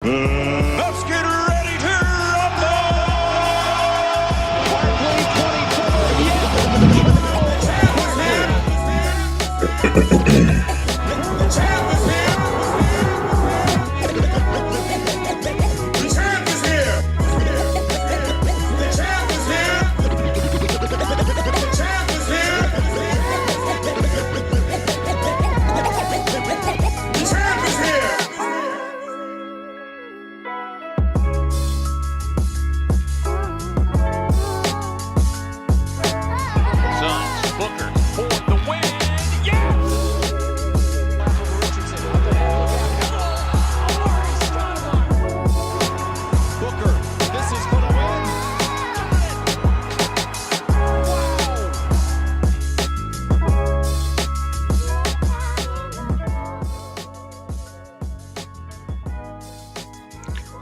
Let's get ready to rumble! Barkley, 24. The champ is here! The champ is here! The champ is here! The champ is here! The champ is here! Suns, Booker for the win. Yes! Booker, this is for the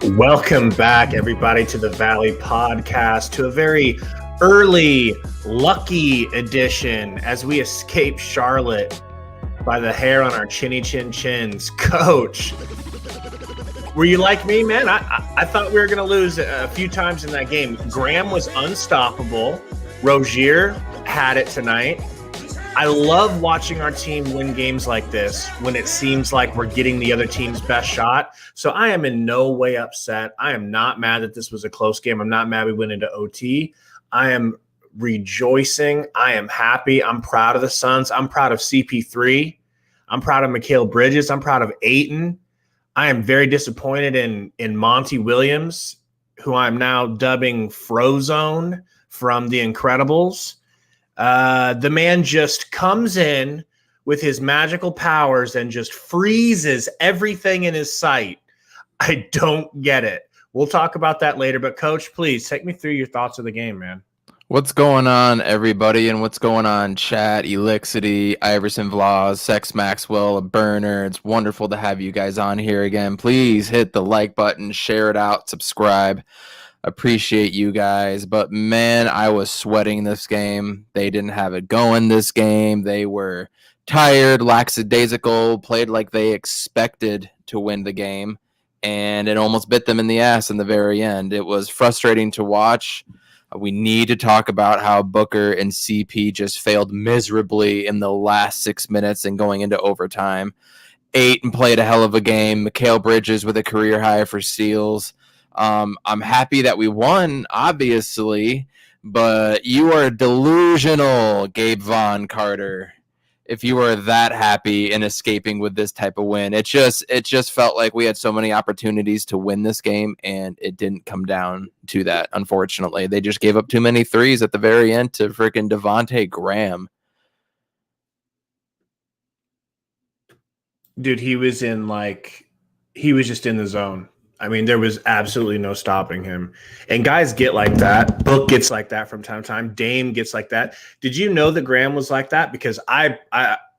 win. Welcome back, everybody, to the Valley Podcast, to a very early, lucky edition as we escape Charlotte by the hair on our chinny chin chins. Coach, were you like me, man? I thought we were going to lose a few times in that game. Graham was unstoppable. Rozier had it tonight. I love watching our team win games like this when it seems like we're getting the other team's best shot. So I am in no way upset. I am not mad that this was a close game. I'm not mad we went into OT. I am rejoicing. I am happy. I'm proud of the Suns. I'm proud of CP3. I'm proud of Mikal Bridges. I'm proud of Ayton. I am very disappointed in Monty Williams, who I'm now dubbing Frozone from The Incredibles. The man just comes in with his magical powers and just freezes everything in his sight. I don't get it. We'll talk about that later, but Coach, please take me through your thoughts of the game, man. What's going on, everybody, and what's going on, chat, Elixity, Iverson Vlogs, Sex Maxwell, a burner. It's wonderful to have you guys on here again. Please hit the like button, share it out, subscribe. Appreciate you guys. But, man, I was sweating this game. They didn't have it going this game. They were tired, lackadaisical, played like they expected to win the game, and it almost bit them in the ass in the very end. It was frustrating to watch. We need to talk about how Booker and CP just failed miserably in the last 6 minutes and going into overtime. Ayton played a hell of a game. Mikal Bridges with a career high for steals. I'm happy that we won, obviously, but you are delusional, Gabe Von Carter, if you were that happy in escaping with this type of win. It just felt like we had so many opportunities to win this game, and it didn't come down to that, unfortunately. They just gave up too many threes at the very end to freaking Devontae Graham. Dude, he was just in the zone. I mean, there was absolutely no stopping him. And guys get like that. Book gets like that from time to time. Dame gets like that. Did you know that Graham was like that? Because I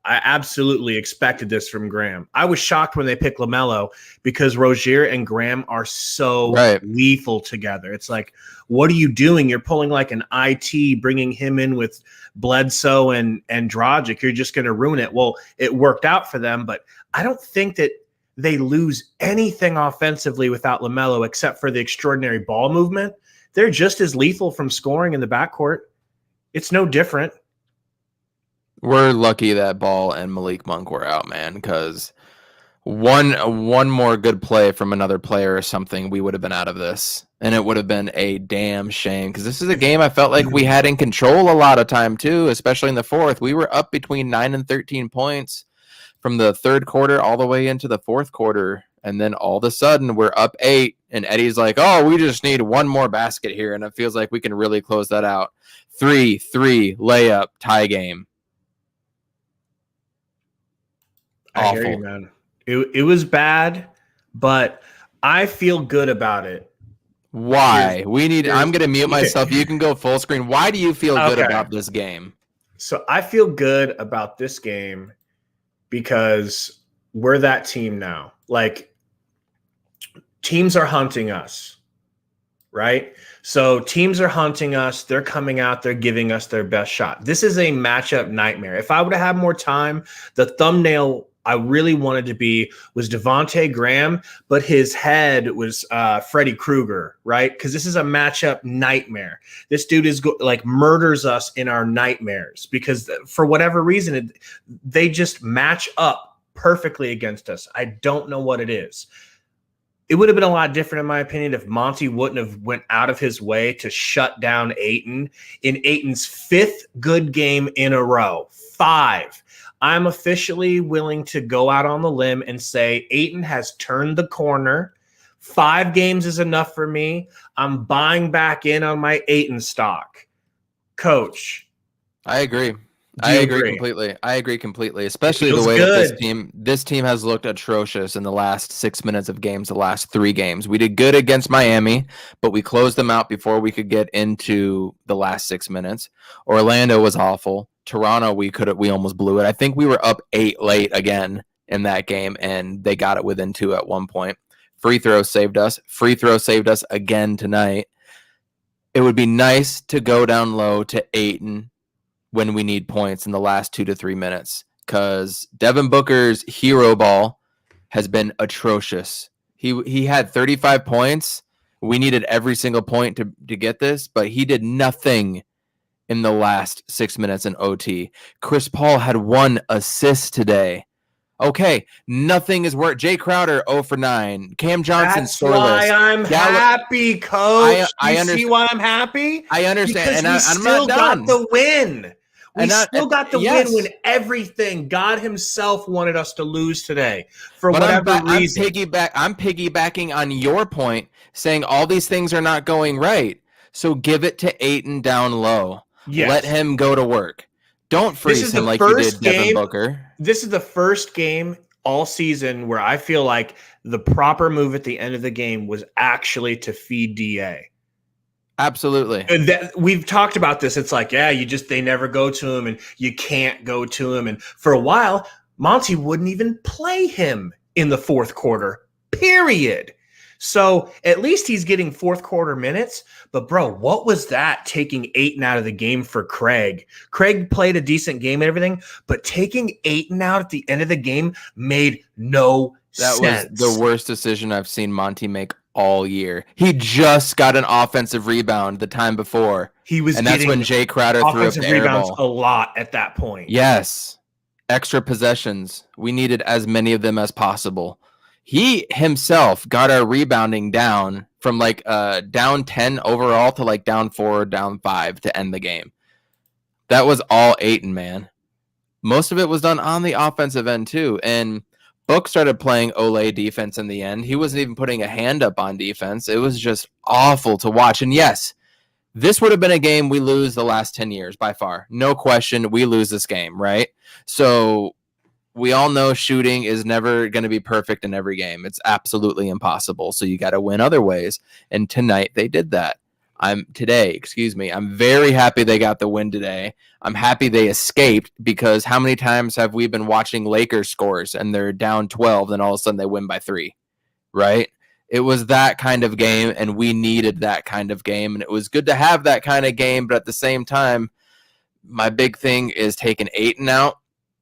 absolutely expected this from Graham. I was shocked when they picked LaMelo because Rozier and Graham are so lethal together. It's like, what are you doing? You're pulling like an IT, bringing him in with Bledsoe and Dragic. You're just going to ruin it. Well, it worked out for them, but I don't think that they lose anything offensively without LaMelo except for the extraordinary ball movement. They're just as lethal from scoring in the backcourt. It's no different. We're lucky that Ball and Malik Monk were out, man, because one more good play from another player or something, we would have been out of this. And it would have been a damn shame, because this is a game I felt like we had in control a lot of time, too, especially in the fourth. We were up between 9 and 13 points from the third quarter all the way into the fourth quarter, and then all of a sudden we're up 8, and Eddie's like, oh, we just need one more basket here, and it feels like we can really close that out. 3-3 layup tie game. I hear you, man. It was bad, but I feel good about it. Why? I'm going to mute myself. You can go full screen. Why do you feel good about this game? So I feel good about this game because we're that team now. Like, teams are hunting us, right? So teams are hunting us. They're coming out. They're giving us their best shot. This is a matchup nightmare. If I would have had more time, the thumbnail I really wanted to be was Devontae Graham, but his head was Freddy Krueger, right? Because this is a matchup nightmare. This dude is murders us in our nightmares because for whatever reason, they just match up perfectly against us. I don't know what it is. It would have been a lot different, in my opinion, if Monty wouldn't have went out of his way to shut down Ayton in Ayton's 5th good game in a row. 5. I'm officially willing to go out on the limb and say Ayton has turned the corner. 5 games is enough for me. I'm buying back in on my Ayton stock. Coach. I agree. I agree completely. Especially the way good. that this team has looked atrocious in the last 6 minutes of games, the last 3 games. We did good against Miami, but we closed them out before we could get into the last 6 minutes. Orlando was awful. Toronto, we almost blew it. I think we were up 8 late again in that game, and they got it within 2 at one point. Free throw saved us. Free throw saved us again tonight. It would be nice to go down low to Ayton when we need points in the last 2 to 3 minutes, because Devin Booker's hero ball has been atrocious. He had 35 points. We needed every single point to get this, but he did nothing in the last 6 minutes in OT. Chris Paul had 1 assist today. Okay, nothing is worth. Jay Crowder 0 for 9. Cam Johnson That's scoreless. why I'm happy, Coach. I see why I'm happy? I understand, because and we still got the win. We still got the win when everything God Himself wanted us to lose today for whatever reason. I'm piggybacking on your point, saying all these things are not going right. So give it to Ayton down low. Yes. Let him go to work. Don't freeze him like you did Devin Booker. This is the first game all season where I feel like the proper move at the end of the game was actually to feed DA. Absolutely. We've talked about this. It's like, they never go to him and you can't go to him. And for a while, Monty wouldn't even play him in the 4th quarter, period. So at least he's getting 4th quarter minutes. But, bro, what was that taking Ayton out of the game for Craig? Craig played a decent game and everything, but taking Ayton out at the end of the game made no sense. That was the worst decision I've seen Monty make all year. He just got an offensive rebound the time before. And that's when Jay Crowder threw up the air rebounds ball. a lot at that point. Yes. Extra possessions. We needed as many of them as possible. He himself got our rebounding down from down 10 overall to down 4, down 5 to end the game. That was all Ayton, man. Most of it was done on the offensive end too. And Book started playing Olay defense in the end. He wasn't even putting a hand up on defense. It was just awful to watch. And yes, this would have been a game we lose the last 10 years by far. No question, we lose this game, right? So we all know shooting is never going to be perfect in every game. It's absolutely impossible. So you got to win other ways. And tonight they did that. I'm very happy they got the win today. I'm happy they escaped, because how many times have we been watching Lakers scores and they're down 12, then all of a sudden they win by 3, right? It was that kind of game, and we needed that kind of game, and it was good to have that kind of game. But at the same time, my big thing is taking Ayton out,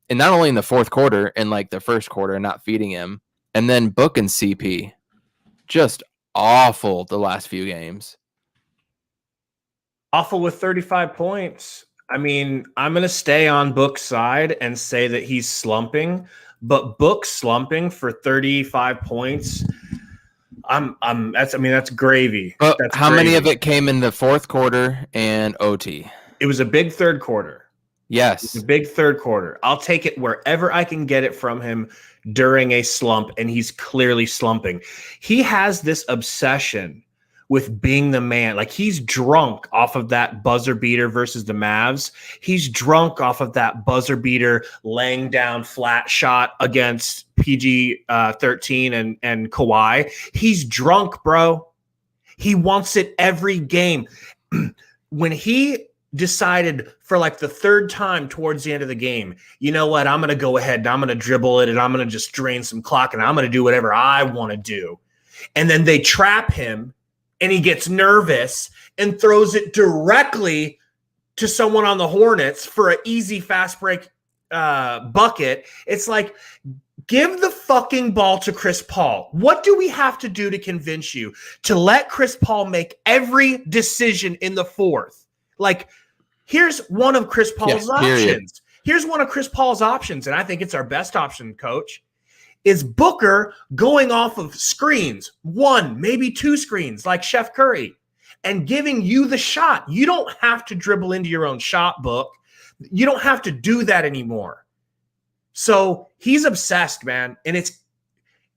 and not only in the 4th quarter, in the 1st quarter, not feeding him, and then Book and CP, just awful the last few games. Awful with 35 points. I mean, I'm going to stay on Book's side and say that he's slumping, but Book slumping for 35 points, that's gravy. But that's how gravy. many of it came in the 4th quarter and OT? It was a big 3rd quarter. Yes. It was a big 3rd quarter. I'll take it wherever I can get it from him during a slump, and he's clearly slumping. He has this obsession with being the man. He's drunk off of that buzzer beater versus the Mavs. He's drunk off of that buzzer beater laying down flat shot against PG 13 and Kawhi. He's drunk, bro. He wants it every game. When he decided for the 3rd time towards the end of the game, you know what? I'm going to go ahead and I'm going to dribble it and I'm going to just drain some clock and I'm going to do whatever I want to do. And then they trap him, and he gets nervous and throws it directly to someone on the Hornets for an easy fast break bucket. It's Give the fucking ball to Chris Paul. What do we have to do to convince you to let Chris Paul make every decision in the fourth? Like, here's one of Chris Paul's options. Here's one of Chris Paul's options, and I think it's our best option, Coach, is Booker going off of screens, 1, maybe 2 screens, like Chef Curry, and giving you the shot. You don't have to dribble into your own shot book. You don't have to do that anymore. So he's obsessed, man, and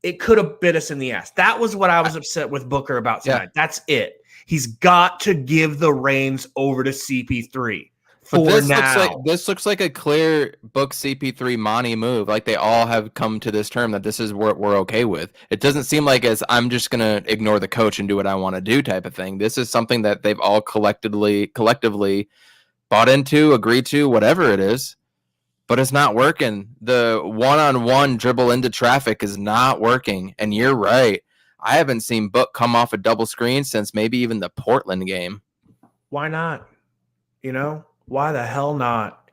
it could have bit us in the ass. That was what I was upset with Booker about tonight. Yeah. That's it. He's got to give the reins over to CP3 for now. This looks like a clear book CP3 Monty move. Like they all have come to this term that this is what we're okay with. It doesn't seem like as I'm just going to ignore the coach and do what I want to do type of thing. This is something that they've all collectively bought into, agreed to, whatever it is. But it's not working. The one-on-one dribble into traffic is not working. And you're right. I haven't seen Book come off a double screen since maybe even the Portland game. Why not? Why the hell not?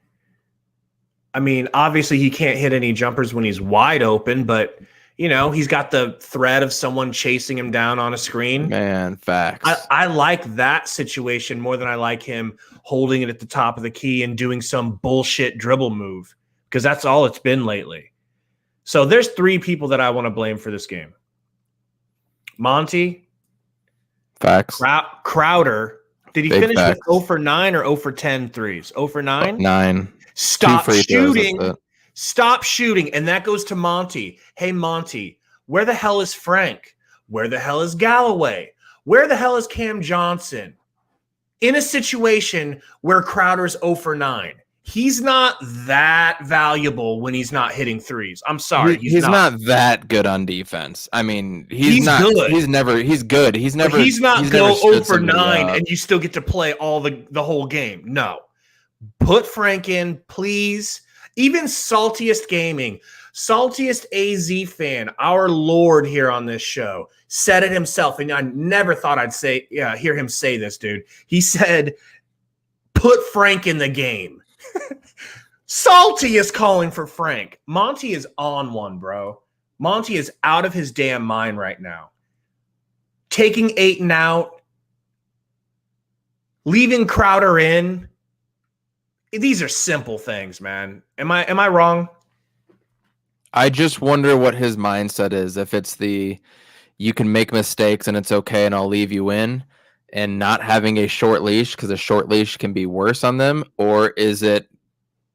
I mean, obviously he can't hit any jumpers when he's wide open, but, he's got the threat of someone chasing him down on a screen. Man, facts. I like that situation more than I like him holding it at the top of the key and doing some bullshit dribble move, because that's all it's been lately. So there's 3 people that I want to blame for this game. Monty. Facts. Crowder. Did he finish with 0 for 9 or 0 for 10 threes? 0 for 9? 9. Stop shooting. Stop shooting. And that goes to Monty. Hey, Monty, where the hell is Frank? Where the hell is Galloway? Where the hell is Cam Johnson? In a situation where Crowder's 0 for 9. He's not that valuable when he's not hitting threes. I'm sorry. He's not that good on defense. I mean, he's not good. He's good. He's not go 0 for 9 and you still get to play all the whole game. No. Put Frank in, please. Even Saltiest Gaming, Saltiest AZ fan, our Lord here on this show, said it himself. And I never thought I'd hear him say this, dude. He said, put Frank in the game. Salty is calling for Frank. Monty is on one, bro. Monty is out of his damn mind right now. Taking Ayton out, leaving Crowder in. These are simple things, man. Am I wrong? I just wonder what his mindset is. If it's you can make mistakes and it's okay and I'll leave you in, and not having a short leash because a short leash can be worse on them, or is it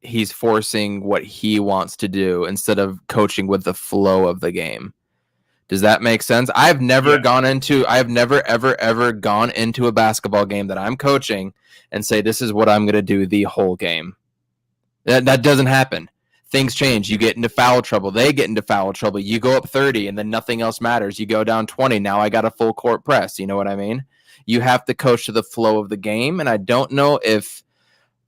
he's forcing what he wants to do instead of coaching with the flow of the game? Does that make sense? I've never ever gone into a basketball game that I'm coaching and say, this is what I'm going to do the whole game. That doesn't happen. Things change. You get into foul trouble. They get into foul trouble. You go up 30 and then nothing else matters. You go down 20. Now I got a full court press. You know what I mean? You have to coach to the flow of the game. And I don't know if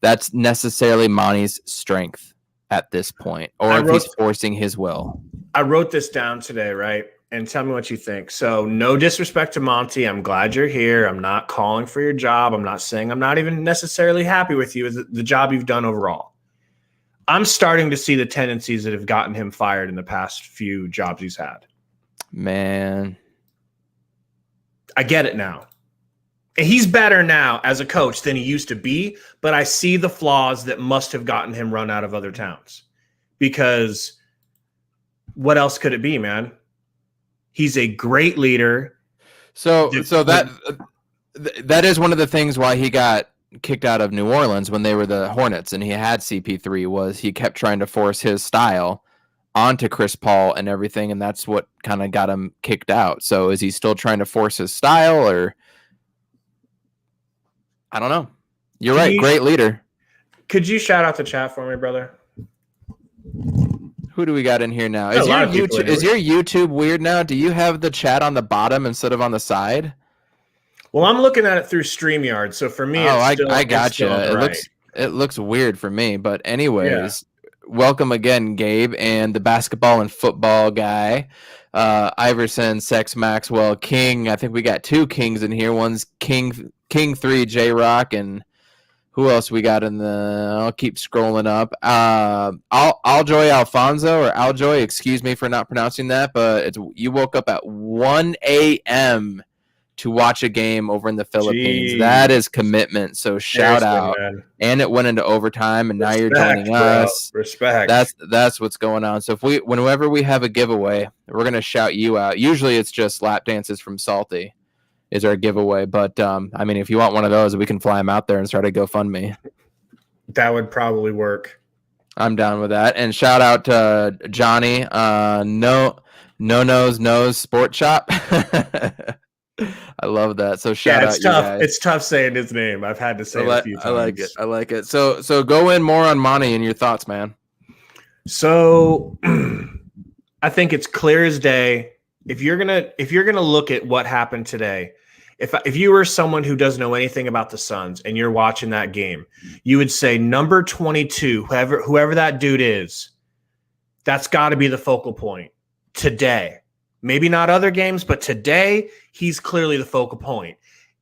that's necessarily Monty's strength at this point, or if he's forcing his will. I wrote this down today, right? And tell me what you think. So no disrespect to Monty. I'm glad you're here. I'm not calling for your job. I'm not saying I'm not even necessarily happy with you with the job you've done overall. I'm starting to see the tendencies that have gotten him fired in the past few jobs he's had. Man. I get it now. And he's better now as a coach than he used to be, but I see the flaws that must have gotten him run out of other towns. Because what else could it be, man? He's a great leader. So that is one of the things why he got kicked out of New Orleans when they were the Hornets and he had CP3, was he kept trying to force his style onto Chris Paul and everything, and that's what kind of got him kicked out. So is he still trying to force his style, or I don't know. You're right. Great leader. Could you shout out the chat for me, brother? Who do we got in here now? Is your YouTube weird now? Do you have the chat on the bottom instead of on the side? Well, I'm looking at it through StreamYard, so for me, I got you. It looks weird for me, but anyways, welcome again, Gabe, and the basketball and football guy, Iverson, Sex Maxwell, King. I think we got 2 Kings in here. One's King 3, J Rock, and Who else we got in the? I'll keep scrolling up. Aljoy Alfonso or Aljoy. Excuse me for not pronouncing that, but you woke up at 1 a.m. to watch a game over in the Philippines. Jeez. That is commitment. So shout Seriously, out. man. And it went into overtime, and now you're joining Bro. us. Respect. That's what's going on. So whenever we have a giveaway, we're gonna shout you out. Usually it's just lap dances from Salty is our giveaway. But I mean, if you want one of those, we can fly them out there and start a GoFundMe. That would probably work. I'm down with that. And shout out to Johnny, no nose sport shop. I love that. So shout out it's you tough. guys. It's tough saying his name. I've had to say it a few times. I like it. So go in more on Monty and your thoughts, man. So I think it's clear as day. If you're gonna look at what happened today, if you were someone who doesn't know anything about the Suns and you're watching that game, you would say number 22, whoever that dude is, that's got to be the focal point today. Maybe not other games, but today he's clearly the focal point.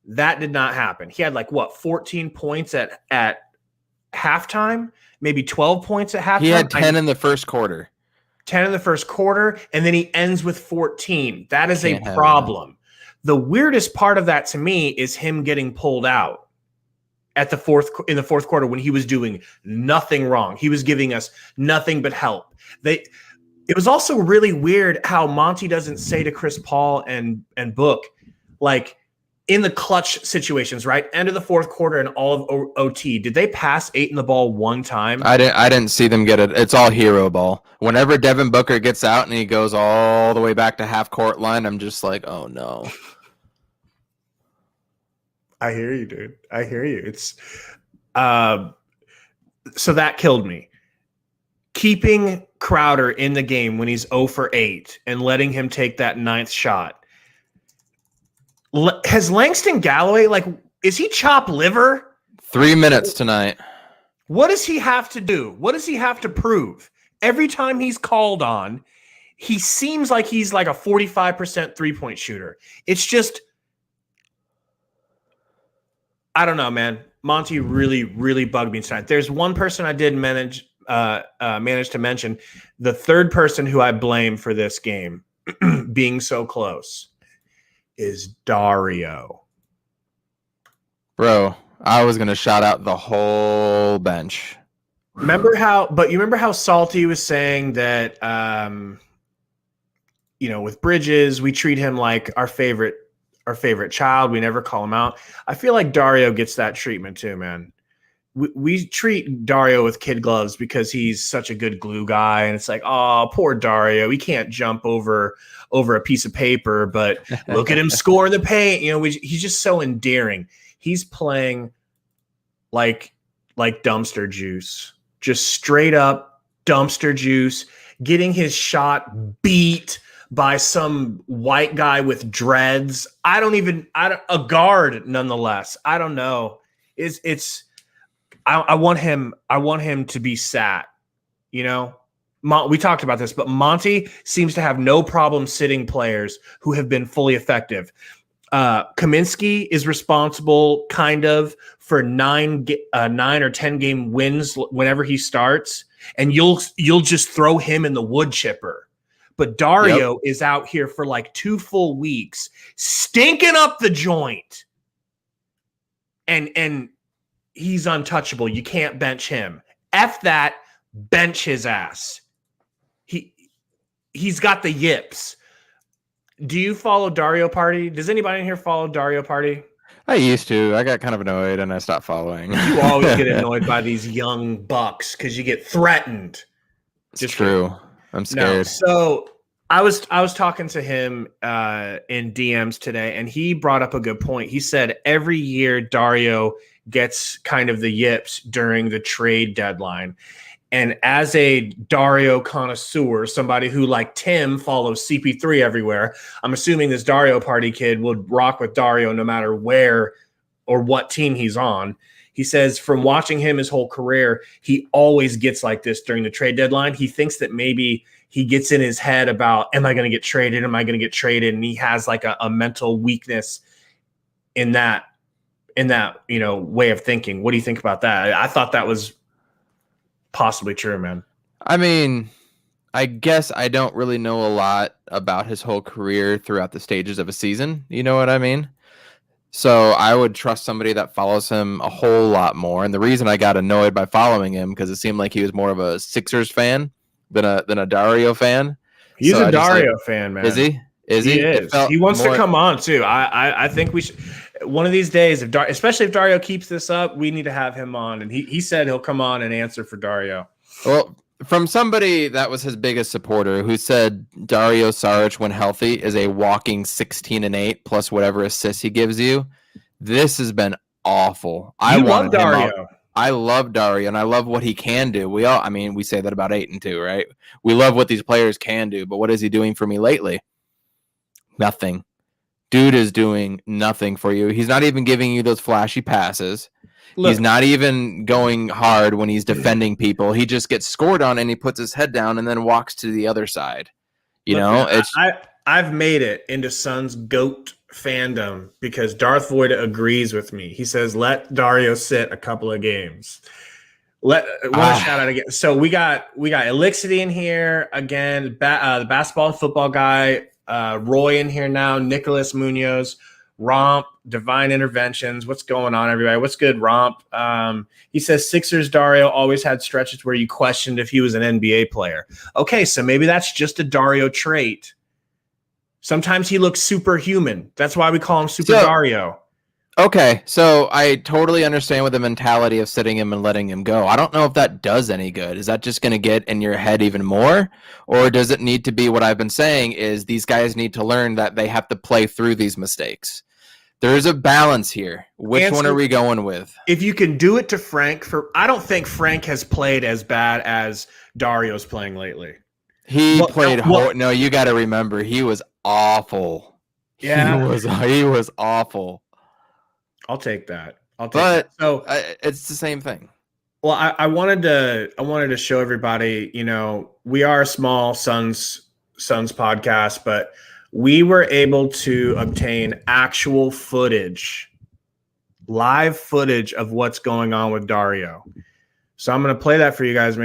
That did not happen. He had 14 points at halftime, maybe 12 points at halftime. He had 10 in the first quarter. 10 in the first quarter, and then he ends with 14. That is a problem. The weirdest part of that to me is him getting pulled out in the fourth quarter when he was doing nothing wrong. He was giving us nothing but help. It was also really weird how Monty doesn't say to Chris Paul and Book, in the clutch situations, right? End of the fourth quarter and all of OT. Did they pass Ayton the ball one time? I didn't see them get it. It's all hero ball. Whenever Devin Booker gets out and he goes all the way back to half court line, I'm just like, oh no. I hear you, dude. I hear you. It's so that killed me. Keeping Crowder in the game when he's 0 for 8 and letting him take that 9th shot. Has Langston Galloway, is he chopped liver? 3 minutes tonight. What does he have to do? What does he have to prove? Every time he's called on, he seems like he's like a 45% three-point shooter. It's just, I don't know, man. Monty really, really bugged me tonight. There's one person I did manage to mention. The third person who I blame for this game being so close is Dario. Bro, I was going to shout out the whole bench. Remember how Salty was saying that, with Bridges, we treat him like our favorite child. We never call him out. I feel like Dario gets that treatment too, man. We treat Dario with kid gloves because he's such a good glue guy. And it's like, oh, poor Dario. He can't jump over a piece of paper, but look at him score in the paint. He's just so endearing. He's playing like dumpster juice, just straight up dumpster juice, getting his shot beat by some white guy with dreads. A guard nonetheless. I don't know. I want him to be sat, we talked about this, but Monty seems to have no problem sitting players who have been fully effective. Kaminsky is responsible kind of for 9 or 10 game wins whenever he starts, and you'll just throw him in the wood chipper. But Dario is out here for 2 full weeks, stinking up the joint. And he's untouchable. You can't bench him. F that, bench his ass. He's got the yips. Do you follow Dario Party? Does anybody in here follow Dario Party? I used to. I got kind of annoyed and I stopped following. You always get annoyed by these young bucks because you get threatened. It's true. I'm scared. No. So I was talking to him in DMs today, and he brought up a good point. He said every year Dario gets kind of the yips during the trade deadline. And as a Dario connoisseur, somebody who like Tim follows CP3 everywhere, I'm assuming this Dario Party kid would rock with Dario no matter where or what team he's on. He says from watching him his whole career, he always gets like this during the trade deadline. He thinks that maybe he gets in his head about, am I going to get traded? Am I going to get traded? And he has like a mental weakness in that way of thinking. What do you think about that? I thought that was possibly true, man. I mean, I guess I don't really know a lot about his whole career throughout the stages of a season. You know what I mean? So I would trust somebody that follows him a whole lot more. And the reason I got annoyed by following him because it seemed like he was more of a Sixers fan than a Dario fan. He's So a I just, Dario fan, man. Is he? Is He he? is. He wants to come on too. I think we should. One of these days, especially if Dario keeps this up, we need to have him on. And he said he'll come on and answer for Dario. Well, from somebody that was his biggest supporter who said Dario Saric, when healthy, is a walking 16-8 plus whatever assists he gives you. This has been awful. I love Dario. I love Dario, and I love what he can do. We say that about 8 and 2, right? We love what these players can do, but what is he doing for me lately? Nothing. Dude is doing nothing for you. He's not even giving you those flashy passes. Look, he's not even going hard when he's defending people. He just gets scored on and he puts his head down and then walks to the other side. I've made it into Suns GOAT fandom because Darth Voida agrees with me. He says, let Dario sit a couple of games. Shout out again. So we got Elixity in here again, the basketball and football guy, Roy in here now, Nicholas Munoz, Romp, Divine Interventions. What's going on, everybody? What's good, Romp? He says Sixers Dario always had stretches where you questioned if he was an NBA player. Okay, so maybe that's just a Dario trait. Sometimes he looks superhuman. That's why we call him Super Dario. Okay, so I totally understand with the mentality of sitting him and letting him go. I don't know if that does any good. Is that just going to get in your head even more? Or does it need to be what I've been saying is these guys need to learn that they have to play through these mistakes? There is a balance here. Which one are we going with? If you can do it to Frank, I don't think Frank has played as bad as Dario's playing lately. No, you got to remember, he was awful. Yeah. He was awful. I'll take that. So it's the same thing. Well, I wanted to show everybody, we are a small Suns podcast, but we were able to obtain actual footage, live footage of what's going on with Dario. So I'm going to play that for you guys.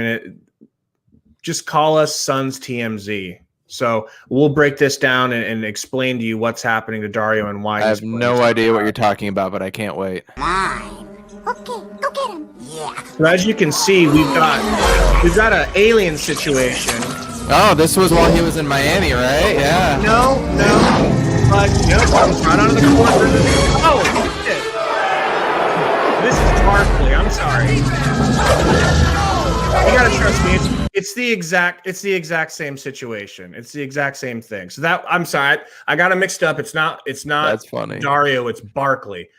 Just call us Suns TMZ. So we'll break this down and explain to you what's happening to Dario and why. I have no idea what you're talking about, but I can't wait. Mine. Okay, go get him. Yeah. So as you can see, we've got an alien situation. Oh, this was while he was in Miami, right? Yeah. No. But comes right out of the corner. Oh, shit. This is Barkley. I'm sorry. You gotta trust me. It's the exact same situation. It's the exact same thing. So I'm sorry, I got it mixed up. It's not. That's funny. Dario, it's Barkley.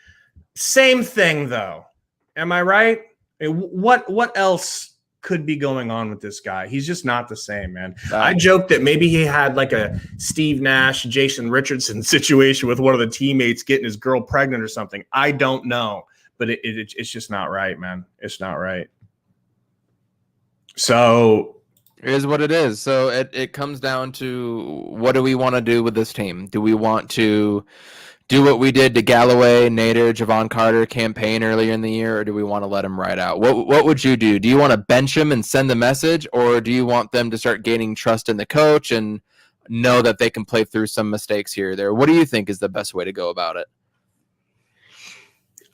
Same thing though. Am I right? What else could be going on with this guy? He's just not the same, man. I joked that maybe he had like a Steve Nash, Jason Richardson situation with one of the teammates getting his girl pregnant or something. I don't know, but it's just not right, man. It's not right. So it is what it is. So it comes down to what do we want to do with this team? Do we want to do what we did to Galloway, Nader, Javon Carter campaign earlier in the year, or do we want to let him ride out? What would you do? Do you want to bench him and send the message, or do you want them to start gaining trust in the coach and know that they can play through some mistakes here or there? What do you think is the best way to go about it?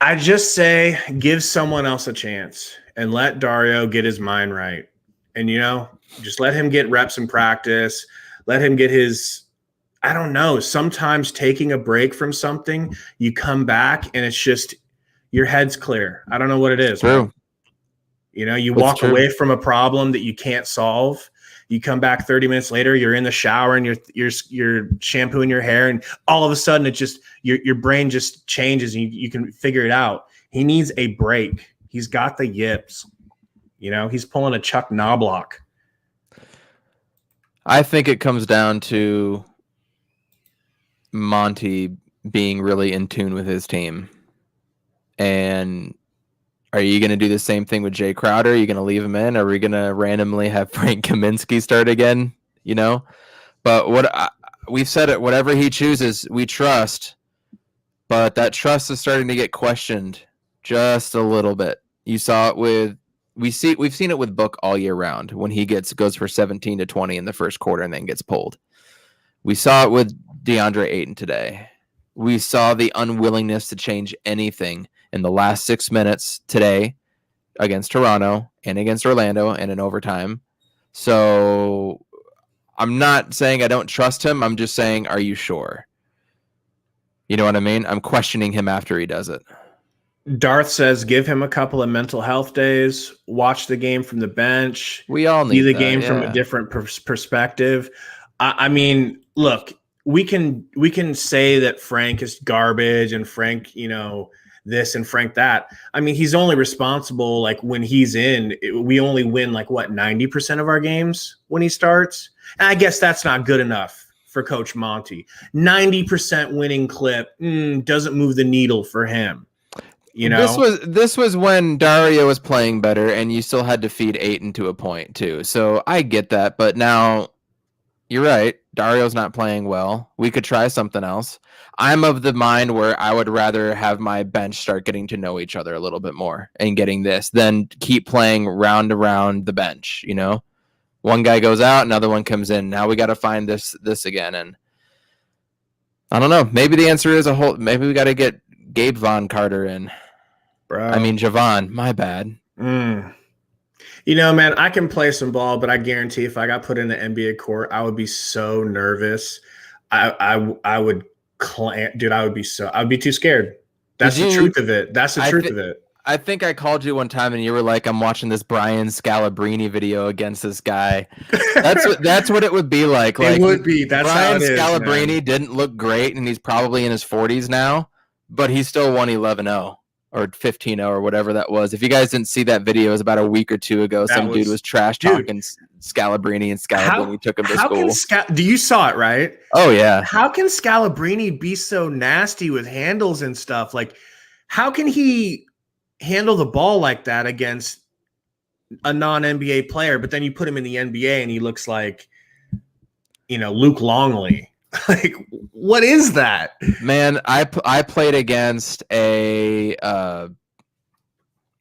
I just say give someone else a chance and let Dario get his mind right. And, just let him get reps in practice. Let him get I don't know, sometimes taking a break from something, you come back and it's just your head's clear. I don't know what it is. True. You walk away from a problem that you can't solve. You come back 30 minutes later, you're in the shower and you're shampooing your hair, and all of a sudden it just your brain just changes and you can figure it out. He needs a break. He's got the yips. He's pulling a Chuck Knobloch. I think it comes down to Monty being really in tune with his team. And are you going to do the same thing with Jay Crowder? Are you going to leave him in? Are we going to randomly have Frank Kaminsky start again? But we've said it, whatever he chooses, we trust. but that trust is starting to get questioned just a little bit. You saw it with we've seen it with Book all year round when he goes for 17 to 20 in the first quarter and then gets pulled. We saw it with DeAndre Ayton today. We saw the unwillingness to change anything in the last 6 minutes today against Toronto and against Orlando and in overtime. So I'm not saying I don't trust him. I'm just saying, are you sure? You know what I mean? I'm questioning him after he does it. Darth says, give him a couple of mental health days, watch the game from the bench. We all need see the that, game from yeah. a different perspective. I mean, look, we can say that Frank is garbage and Frank, this and Frank that. I mean, he's only responsible like when he's in. We only win like what 90% of our games when he starts, and I guess that's not good enough for Coach Monty. 90% winning clip doesn't move the needle for him. This was when Dario was playing better, and you still had to feed Ayton to a point too. So I get that, but now you're right. Dario's not playing well. We could try something else. I'm of the mind where I would rather have my bench start getting to know each other a little bit more and getting this than keep playing round around the bench. One guy goes out, another one comes in. Now we got to find this again, and I don't know. Maybe the answer is maybe we got to get Gabe Von Carter in. Bro. I mean Javon. My bad. Man, I can play some ball, but I guarantee if I got put in the NBA court, I would be so nervous. I would dude. I would be too scared. That's the truth of it. That's the truth of it. I think I called you one time and you were like, I'm watching this Brian Scalabrine video against this guy. That's what it would be like. It would be. That's Brian how it is, Scalabrine man. didn't look great and he's probably in his 40s now, but he still won 11-0 or 15-0 or whatever that was. If you guys didn't see that video, it was about a week or two ago. Dude was trash talking Scalabrine, and Scalabrine took him to school. You saw it, right? Oh, yeah. How can Scalabrine be so nasty with handles and stuff? Like, how can he handle the ball like that against a non-NBA player, but then you put him in the NBA and he looks like, Luke Longley. Like, what is that? Man, I played against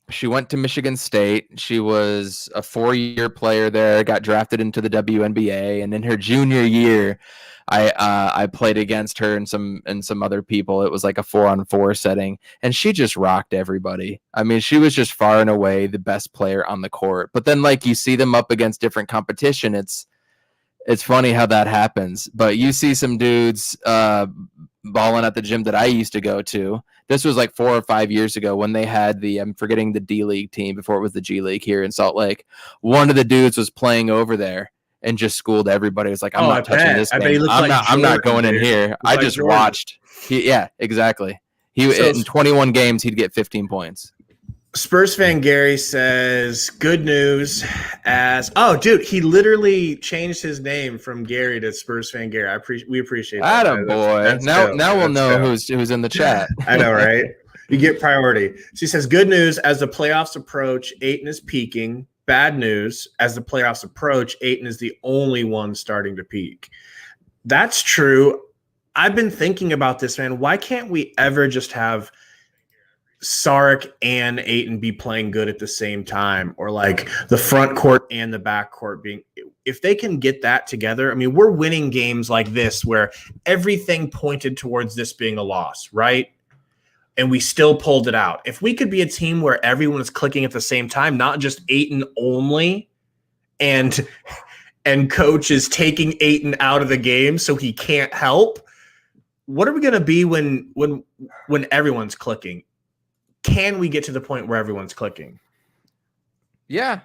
she went to Michigan State. She was a 4-year player there, got drafted into the WNBA, and in her junior year, I played against her and some other people. It was like a 4-on-4 setting, and she just rocked everybody. I mean, she was just far and away the best player on the court. But then, like, you see them up against different competition. It's funny how that happens. But you see some dudes balling at the gym that I used to go to. This was like 4 or 5 years ago when they had I'm forgetting the D League team before it was the G League here in Salt Lake. One of the dudes was playing over there and just schooled everybody. It was like, I'm not touching this game. I'm not going in here. I just watched. Yeah, exactly. In 21 games, he'd get 15 points. Spurs fan Gary says, good news he literally changed his name from Gary to Spurs fan Gary. We appreciate that. Attaboy. Now we'll know who's in the chat. I know, right? You get priority. She says, good news, as the playoffs approach, Ayton is peaking. Bad news, as the playoffs approach, Ayton is the only one starting to peak. That's true. I've been thinking about this, man. Why can't we ever just have Saric and Ayton be playing good at the same time, or like the front court and the back court if they can get that together? I mean, we're winning games like this where everything pointed towards this being a loss, right? And we still pulled it out. If we could be a team where everyone is clicking at the same time, not just Ayton only, and coach is taking Ayton out of the game so he can't help, what are we going to be when everyone's clicking? Can we get to the point where everyone's clicking? Yeah.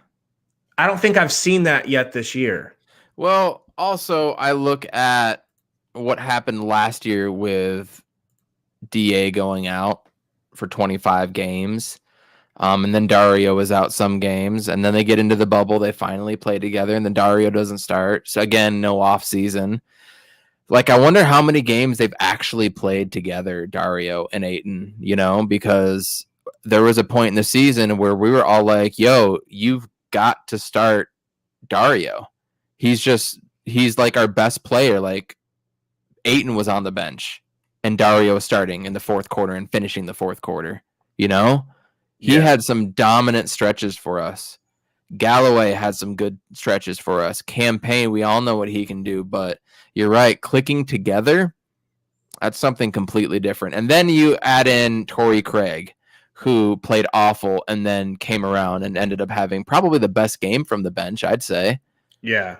I don't think I've seen that yet this year. Well, also, I look at what happened last year with DA going out for 25 games. And then Dario was out some games. And then they get into the bubble. They finally play together. And then Dario doesn't start. So, again, no off season. Like, I wonder how many games they've actually played together, Dario and Ayton, because there was a point in the season where we were all like, yo, you've got to start Dario. He's like our best player. Like, Ayton was on the bench. and Dario starting in the fourth quarter and finishing the fourth quarter. You know, he Yeah. had some dominant stretches for us. Galloway had some good stretches for us. Campaign, we all know what he can do, but you're right. Clicking together, that's something completely different. And then you add in Torrey Craig, who played awful and then came around and ended up having probably the best game from the bench, I'd say. Yeah.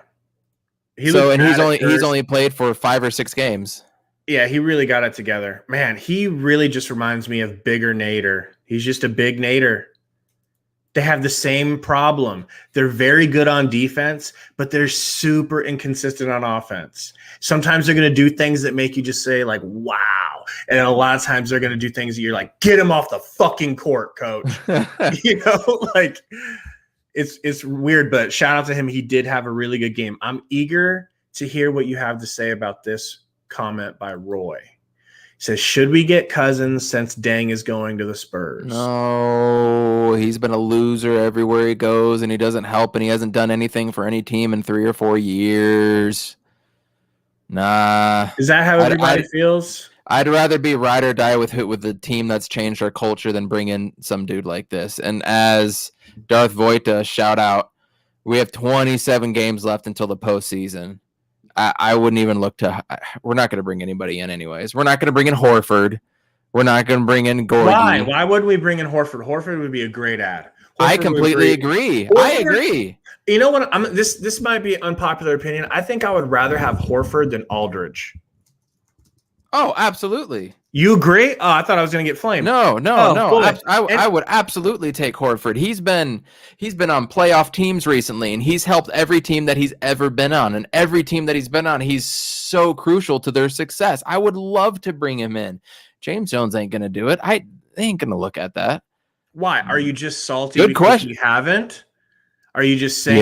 He's only played for 5 or 6 games. Yeah, he really got it together. Man, he really just reminds me of Bigger Nader. He's just a big Nader. They have the same problem. They're very good on defense, but they're super inconsistent on offense. Sometimes they're going to do things that make you just say, like, wow. And a lot of times they're going to do things that you're like, get him off the fucking court, coach. Like it's weird, but shout out to him. He did have a really good game. I'm eager to hear what you have to say about this comment by Roy. He says, should we get Cousins since Deng is going to the Spurs? No, he's been a loser everywhere he goes, and he doesn't help, and he hasn't done anything for any team in 3 or 4 years. Nah. Is that how everybody feels? I'd rather be ride or die with the team that's changed our culture than bring in some dude like this. And as Darth Voita, shout out, we have 27 games left until the postseason. I wouldn't even look to. We're not going to bring anybody in, anyways. We're not going to bring in Horford. We're not going to bring in Gordy. Why? Why would we bring in Horford? Horford would be a great ad. I completely agree. I agree. You know what? This might be an unpopular opinion. I think I would rather have Horford than Aldridge. Oh, absolutely. You agree? Oh, I thought I was going to get flamed. No. Cool. I would absolutely take Horford. He's been on playoff teams recently, and he's helped every team that he's ever been on. And every team that he's been on, he's so crucial to their success. I would love to bring him in. James Jones ain't going to do it. They ain't going to look at that. Why? Are you just salty Good because question. you haven't? Are you just saying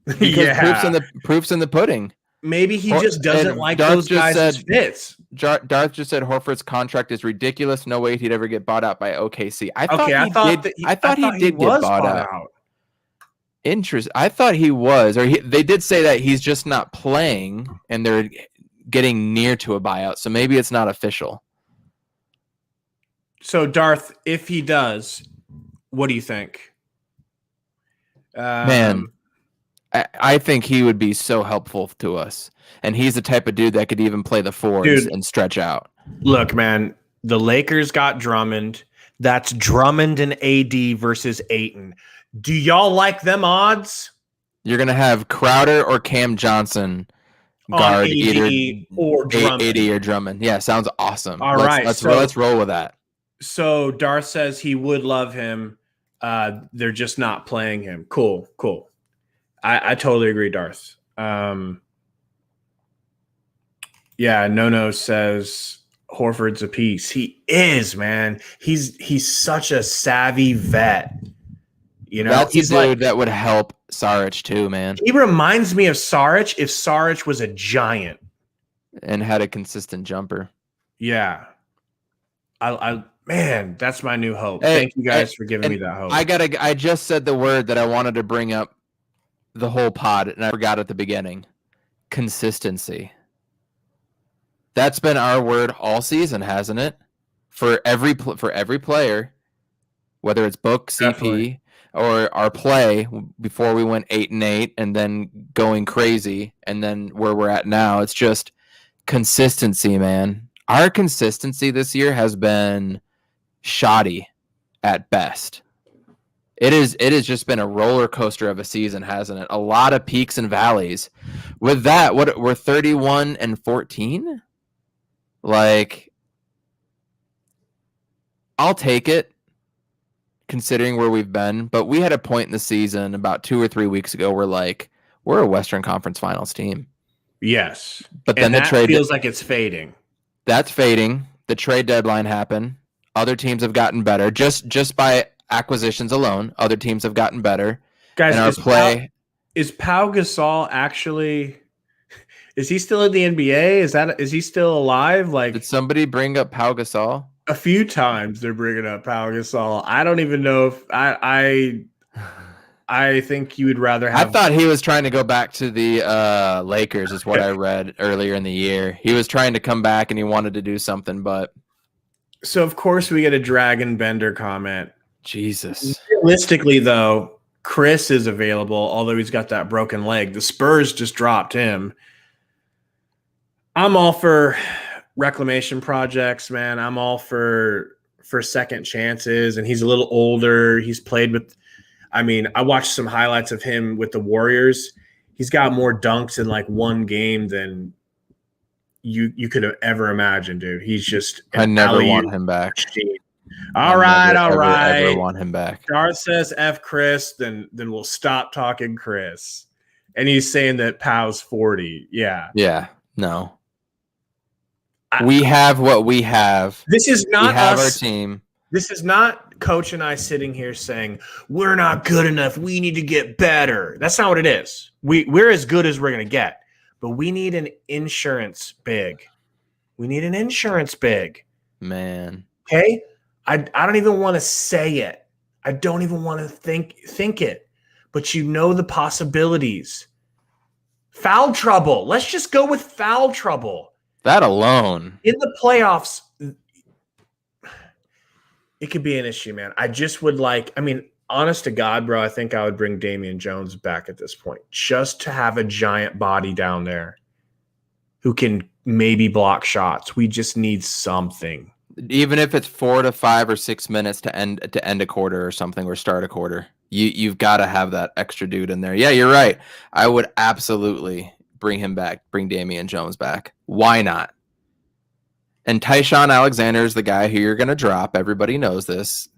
because proof's in the pudding. Maybe he just doesn't like those guys' fits. Darth just said Horford's contract is ridiculous. No way he'd ever get bought out by OKC. I thought he did get bought out. Interesting. I thought he was, they did say that he's just not playing, and they're getting near to a buyout. So maybe it's not official. So Darth, if he does, what do you think? Man. I think he would be so helpful to us. And he's the type of dude that could even play the fours and stretch out. Look, man, the Lakers got Drummond. That's Drummond and AD versus Ayton. Do y'all like them odds? You're going to have Crowder or Cam Johnson guard either or Drummond. AD or Drummond. Yeah, sounds awesome. All right. Let's roll with that. So Darth says he would love him. They're just not playing him. Cool. I totally agree, Darth. Yeah, No says Horford's a piece. He is, man. He's such a savvy vet. You know, that's a dude that would help Saric too, man. He reminds me of Saric if Saric was a giant and had a consistent jumper. Yeah, man, that's my new hope. Thank you guys for giving me that hope. I just said the word that I wanted to bring up the whole pod, and I forgot at the beginning. Consistency. That's been our word all season, hasn't it? For every player, whether it's Book, CP, Definitely. or our play before we went 8-8 and then going crazy, and then where we're at now, it's just consistency, man. Our consistency this year has been shoddy at best. It has just been a roller coaster of a season, hasn't it? A lot of peaks and valleys. With that, we're 31-14. Like, I'll take it, considering where we've been. But we had a point in the season about 2 or 3 weeks ago where, like, we're a Western Conference Finals team. Yes, but then and the that trade feels like it's fading. That's fading. The trade deadline happened. Other teams have gotten better just by acquisitions alone. Other teams have gotten better. Guys, is Pau Gasol actually? Is he still in the NBA? Is he still alive? Like, did somebody bring up Pau Gasol? A few times they're bringing up Pau Gasol. I don't even know if I I think you would rather I have. thought he was trying to go back to the Lakers, is what I read earlier in the year. He was trying to come back and he wanted to do something, but So, of course, we get a Dragon Bender comment. Jesus. Realistically, though, Chris is available, although he's got that broken leg. The Spurs just dropped him. I'm all for reclamation projects, man. I'm all for second chances, and he's a little older. He's played with I mean, I watched some highlights of him with the Warriors. He's got more dunks in like one game than you could have ever imagined, dude. He's just I never want him back. machine. All right. Ever want him back. Darth says F Chris, then we'll stop talking Chris. And he's saying that Pow's 40. Yeah. Yeah. No. We have what we have. This is not we have us. our team. This is not Coach and I sitting here saying we're not good enough. We need to get better. That's not what it is. We're as good as we're going to get, but we need an insurance big. We need an insurance big. Man. Okay? I don't even want to say it. I don't even want to think it. But you know the possibilities. Foul trouble. Let's just go with foul trouble. That alone. In the playoffs, it could be an issue, man. I just would honest to God, bro, I think I would bring Damian Jones back at this point just to have a giant body down there who can maybe block shots. We just need something. Even if it's 4 to 5 or 6 minutes to end a quarter or something, or start a quarter, you've got to have that extra dude in there. Yeah, you're right. I would absolutely bring him back, bring Damian Jones back. Why not? And Tyshawn Alexander is the guy who you're going to drop. Everybody knows this.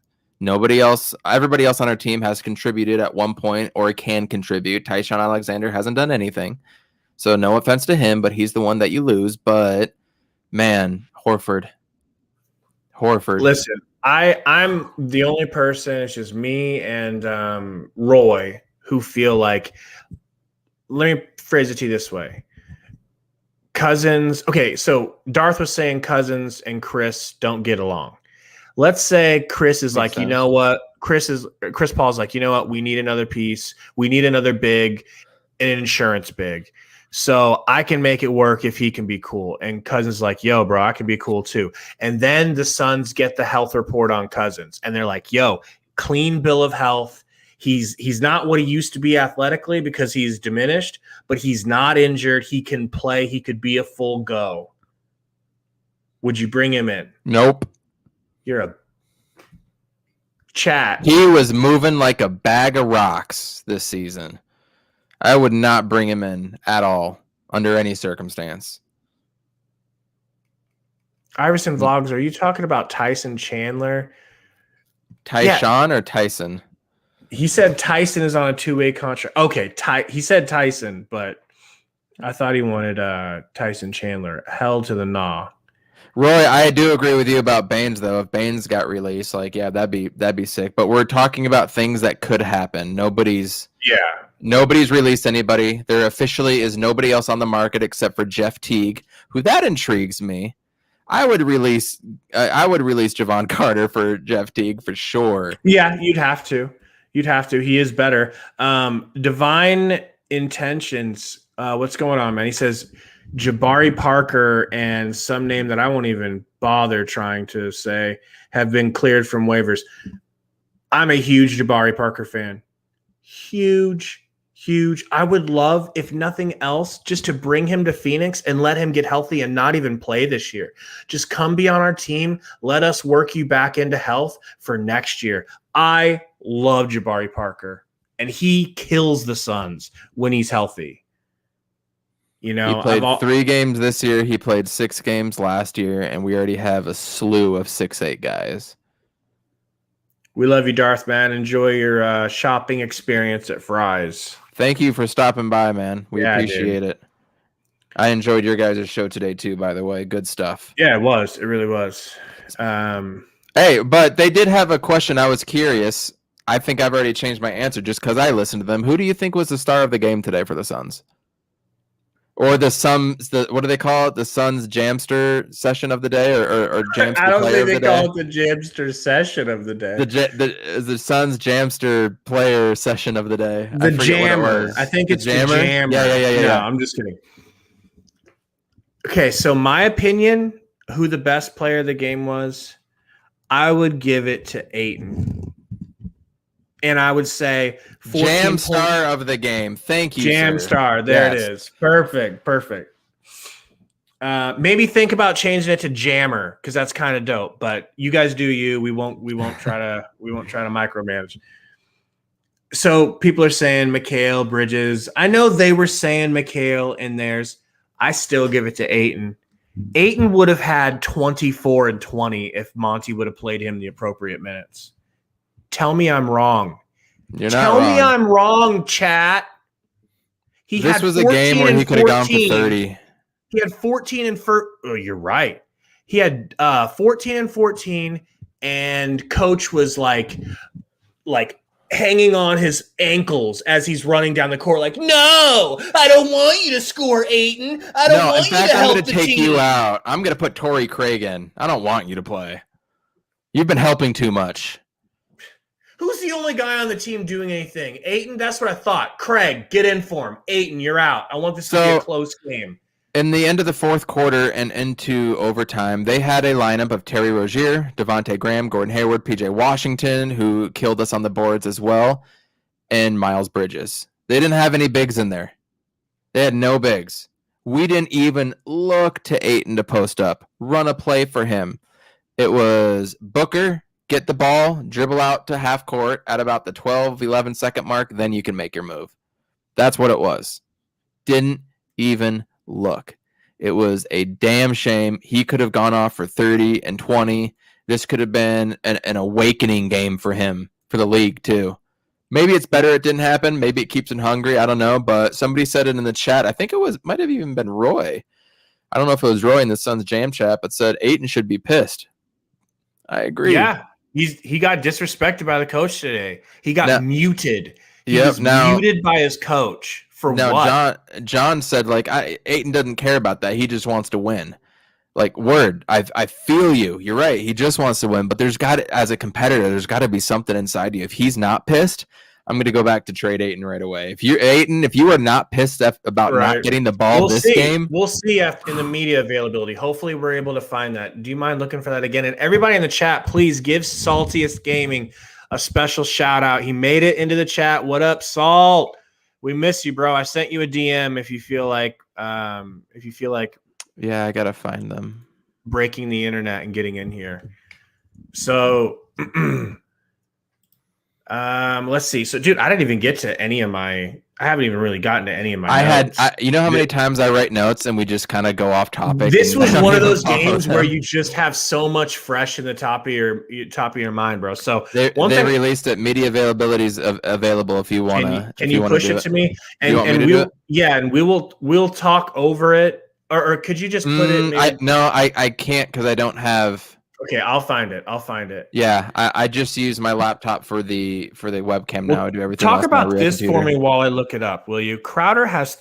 Everybody else on our team has contributed at one point or can contribute. Tyshawn Alexander hasn't done anything. So no offense to him, but he's the one that you lose. But man, Horford. Listen, I'm the only person, it's just me and Roy, who feel like, let me phrase it to you this way. Cousins, okay, so Darth was saying Cousins and Chris don't get along. Let's say Chris is like, you know what? Chris Paul's like, you know what? We need another piece. We need another big, an insurance big. So I can make it work if he can be cool. And Cousins is like, yo, bro, I can be cool too. And then the Suns get the health report on Cousins. And they're like, yo, clean bill of health. He's not what he used to be athletically because he's diminished, but he's not injured. He can play. He could be a full go. Would you bring him in? Nope. You're a chat. He was moving like a bag of rocks this season. I would not bring him in at all under any circumstance. Iverson Vlogs, are you talking about Tyson Chandler? Tyshawn or Tyson? He said Tyson is on a 2-way contract. Okay, he said Tyson, but I thought he wanted Tyson Chandler. Hell to the nah. Roy, I do agree with you about Baines, though. If Baines got released, that'd be sick. But we're talking about things that could happen. Nobody's released anybody. There officially is nobody else on the market except for Jeff Teague, who that intrigues me. I would release Javon Carter for Jeff Teague for sure. Yeah, you'd have to. He is better. Divine Intentions. What's going on, man? He says Jabari Parker and some name that I won't even bother trying to say have been cleared from waivers. I'm a huge Jabari Parker fan. Huge. I would love, if nothing else, just to bring him to Phoenix and let him get healthy and not even play this year. Just come be on our team. Let us work you back into health for next year. I love Jabari Parker, and he kills the Suns when he's healthy. You know, he played 3 games this year. He played 6 games last year, and we already have a slew of 6'8" guys. We love you, Darth, man. Enjoy your shopping experience at Fry's. Thank you for stopping by, man. We appreciate it. I enjoyed your guys' show today, too, by the way. Good stuff. Yeah, it was. It really was. Hey, but they did have a question. I was curious. I think I've already changed my answer just because I listened to them. Who do you think was the star of the game today for the Suns? Or what do they call it? The Suns Jamster session of the day, or Jamster I don't player think of they the day. call it the Jamster session of the day. The Suns Jamster player session of the day. The Jammer. I think it's the Jammer. Yeah. No, I'm just kidding. Okay, so my opinion, who the best player of the game was, I would give it to Ayton. And I would say Jam star of the game. Thank you, Jam sir. star. There Yes. it is. Perfect. Maybe think about changing it to Jammer because that's kind of dope. But you guys do you. We won't try to micromanage. So people are saying Mikal Bridges. I know they were saying Mikal in theirs. I still give it to Ayton. Ayton would have had 24 and 20 if Monty would have played him the appropriate minutes. Tell me I'm wrong. You're not Tell me wrong. I'm wrong, chat. This was a game where he could have gone for 30. He had 14 and oh, you're right. He had 14 and 14, and coach was like hanging on his ankles as he's running down the court, like, no, I don't want you to score, Ayton. I don't want you to help I'm going to take team. you out. I'm going to put Torrey Craig in. I don't want you to play. You've been helping too much. Who's the only guy on the team doing anything? Ayton, that's what I thought. Craig, get in for him. Ayton, you're out. I want this to be a close game. In the end of the fourth quarter and into overtime, they had a lineup of Terry Rozier, Devontae Graham, Gordon Hayward, PJ Washington, who killed us on the boards as well, and Miles Bridges. They didn't have any bigs in there. They had no bigs. We didn't even look to Ayton to post up, run a play for him. It was Booker, get the ball, dribble out to half court at about the 12, 11 second mark, then you can make your move. That's what it was. Didn't even look. It was a damn shame. He could have gone off for 30 and 20. This could have been an awakening game for him, for the league too. Maybe it's better it didn't happen. Maybe it keeps him hungry. I don't know. But somebody said it in the chat. I think might have even been Roy. I don't know if it was Roy in the Suns Jam chat, but said Ayton should be pissed. I agree. Yeah. He got disrespected by the coach today. He got muted. He was muted by his coach for what? John said, like, Ayton doesn't care about that. He just wants to win. Like, word, I feel you. You're right. He just wants to win. But as a competitor, there's got to be something inside you. If he's not pissed, I'm going to go back to trade Ayton right away. If you are not pissed about not getting the ball game. We'll see in the media availability. Hopefully we're able to find that. Do you mind looking for that again? And everybody in the chat, please give Saltiest Gaming a special shout out. He made it into the chat. What up, Salt? We miss you, bro. I sent you a DM if you feel like yeah, I got to find them. Breaking the internet and getting in here. So let's see. So, dude, I didn't even get to any of my. I haven't even really gotten to any of my. Notes. You know how many times I write notes and we just kind of go off topic. This was one of those games where you just have so much fresh in the top of your mind, bro. So they released it. Media availability is available if you want to. Can you push it to me? And we'll talk over it. Or could you just put it? I can't because I don't have. Okay, I'll find it. Yeah, I just use my laptop for the webcam now. I do everything. Talk about this for me while I look it up, will you? Crowder has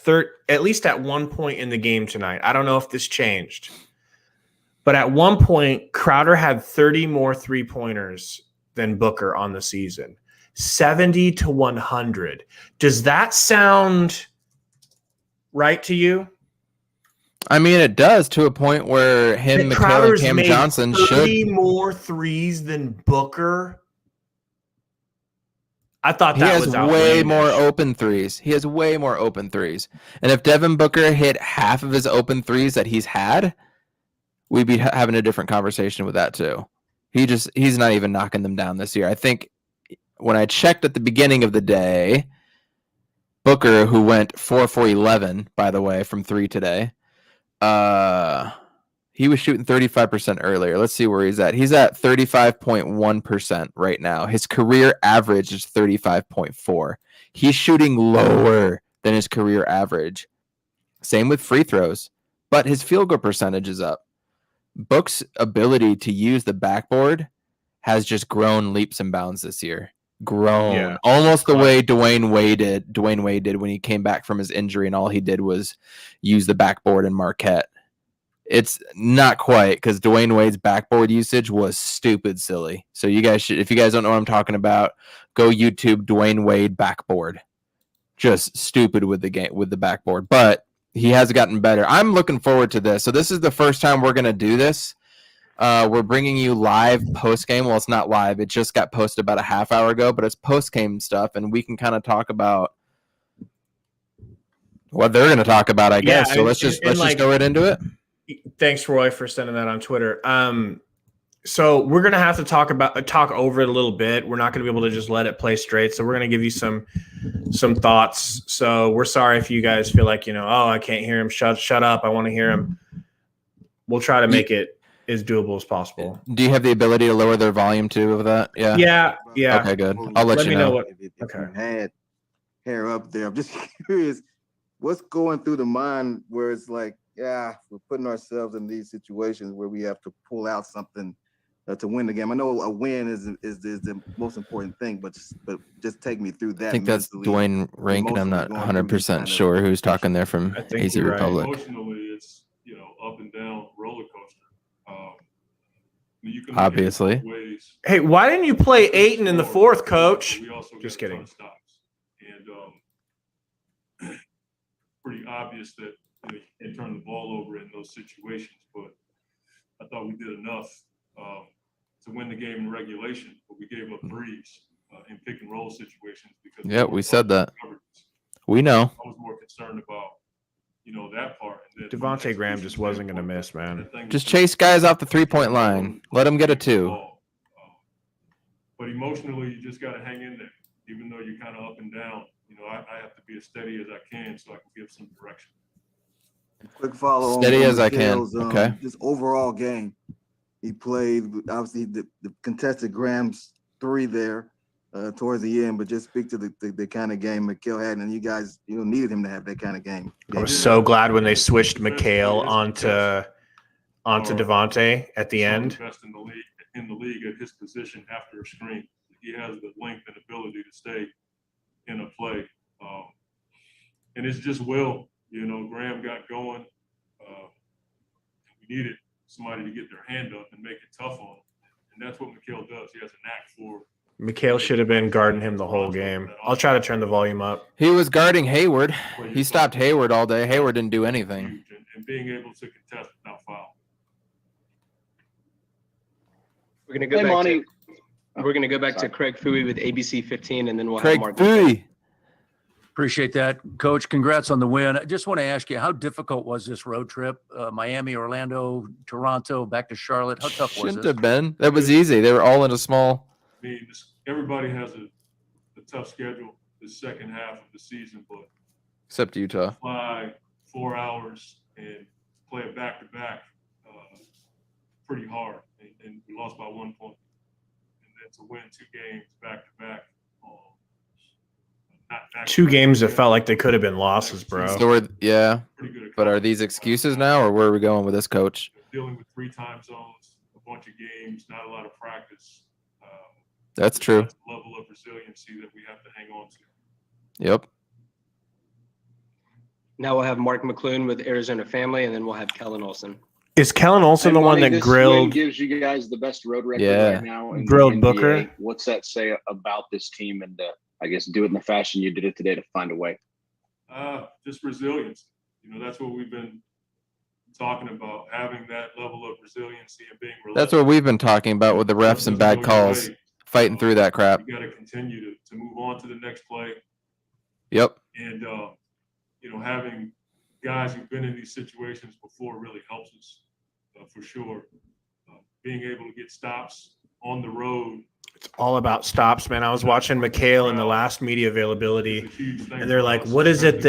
at least at one point in the game tonight. I don't know if this changed, but at one point, Crowder had 30 more 3-pointers than Booker on the season. 70 to 100. Does that sound right to you? I mean, it does to a point where him, Mikal, and Cam Johnson should 30 more threes than Booker. I thought that was way more open threes. He has way more open threes. And if Devin Booker hit half of his open threes that he's had, we'd be having a different conversation with that too. He's not even knocking them down this year. I think when I checked at the beginning of the day, Booker, who went 4 for 11, by the way, from 3 today, he was shooting 35% earlier. Let's see where he's at. He's at 35.1% right now. His career average is 35.4. He's shooting lower than his career average. Same with free throws, but his field goal percentage is up. Book's ability to use the backboard has just grown leaps and bounds this year. grown, Yeah. almost the way Dwayne Wade did when he came back from his injury, and all he did was use the backboard and Marquette. It's not quite, because Dwayne Wade's backboard usage was stupid silly. So you guys should, if you guys don't know what I'm talking about, go YouTube Dwayne Wade backboard. Just stupid with the game, with the backboard, but he has gotten better. I'm looking forward to this. So this is the first time we're gonna do this. We're bringing you live post game. Well, it's not live. It just got posted about a half hour ago, but it's post game stuff, and we can kind of talk about what they're going to talk about, I guess. So let's just go right into it. Thanks, Roy, for sending that on Twitter. So we're gonna have to talk over it a little bit. We're not gonna be able to just let it play straight. So we're gonna give you some thoughts. So we're sorry if you guys feel like, oh, I can't hear him. Shut up. I want to hear him. We'll try to make it as doable as possible. Do you have the ability to lower their volume too of that? Yeah. Okay, good. I'll let you know. If you had hair up there, I'm just curious, what's going through the mind where it's like, yeah, we're putting ourselves in these situations where we have to pull out something to win the game. I know a win is the most important thing, but just take me through that. I think that's Dwayne Rankin. I'm not 100% sure who's talking there from AZ Republic. Emotionally, it's up and down roller coaster. You can Obviously. Hey, why didn't you play Ayton in the fourth, Coach? Just kidding. And pretty obvious that you can't turn the ball over in those situations, but I thought we did enough to win the game in regulation, but we gave up threes in pick and roll situations because we said that. We know. I was more concerned about that part. Devontae Graham just wasn't going to miss, man. Just chase guys off the 3-point line. Let them get a 2. But emotionally, you just got to hang in there, even though you're kind of up and down. I have to be as steady as I can so I can give some direction. Quick follow. Steady as I can. Okay. Just overall game, he played obviously the contested Graham's 3 there towards the end, but just speak to the kind of game Mikal had, and you guys needed him to have that kind of game. I was so glad when they switched Mikal onto Devontae at the end. Best in the league at his position after a screen. He has the length and ability to stay in a play, and it's just will. Graham got going. We needed somebody to get their hand up and make it tough on him, and that's what Mikal does. He has a knack for. Mikal should have been guarding him the whole game. I'll try to turn the volume up. He was guarding Hayward. He stopped Hayward all day. Hayward didn't do anything. And being able to contest without foul. We're gonna go back to Craig Fouie with ABC 15, and then we'll Craig have Mark. Fouie. Appreciate that, Coach. Congrats on the win. I just want to ask you, how difficult was this road trip? Miami, Orlando, Toronto, back to Charlotte. How tough was Shouldn't it? have been. That was easy. They were all in a small. I mean, everybody has a tough schedule the second half of the season, but Except Utah. fly 4 hours and play it back to back, pretty hard. And we lost by 1 point. And then to win 2 games back to back. 2 games that felt like they could have been losses, bro. So but are these excuses now, or where are we going with this, Coach? Dealing with 3 time zones, a bunch of games, not a lot of practice. That's true. That's the level of resiliency that we have to hang on to. Yep. Now we'll have Mark McClune with Arizona Family, and then we'll have Kellen Olson. Is Kellen Olson the one that this grilled? win gives you guys the best road record right now. In Grilled the NBA. Booker? What's that say about this team and I guess do it in the fashion you did it today to find a way? Just resilience. That's what we've been talking about, having that level of resiliency and being relentless. That's what we've been talking about with the refs and bad calls, fighting through that crap. You got to continue to move on to the next play. Yep. And, having guys who've been in these situations before really helps us for sure. Being able to get stops on the road. It's all about stops, man. I was watching Mikal in the last media availability, and they're like, what is it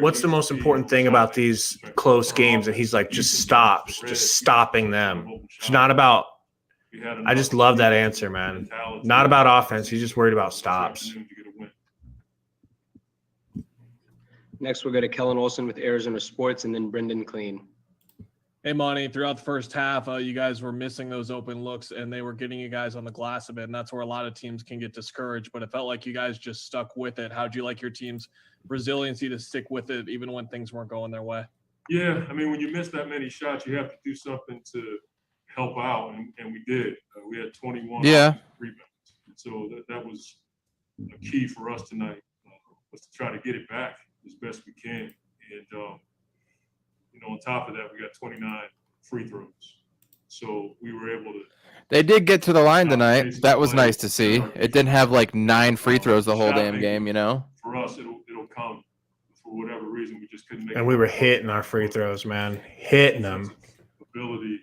what's the most important thing about these close games? And he's like, just stops, just stopping them. It's not about – I just love that answer, man. Not about offense. He's just worried about stops. Next, we'll go to Kellen Olson with Arizona Sports, and then Brendan Clean. Hey, Monty, throughout the first half, you guys were missing those open looks, and they were getting you guys on the glass a bit, and that's where a lot of teams can get discouraged. But it felt like you guys just stuck with it. How'd you like your team's resiliency to stick with it even when things weren't going their way? Yeah, I mean, when you miss that many shots, you have to do something to help out, and we did. We had 21 rebounds. So that was a key for us tonight, was to try to get it back as best we can. And, on top of that, we got 29 free throws. So we were able to. They did get to the line tonight. That was nice to see. It didn't have like 9 free throws the whole damn game, For us, it'll come. For whatever reason, we just couldn't make it. And we were hitting our free throws, man. Hitting them. Ability.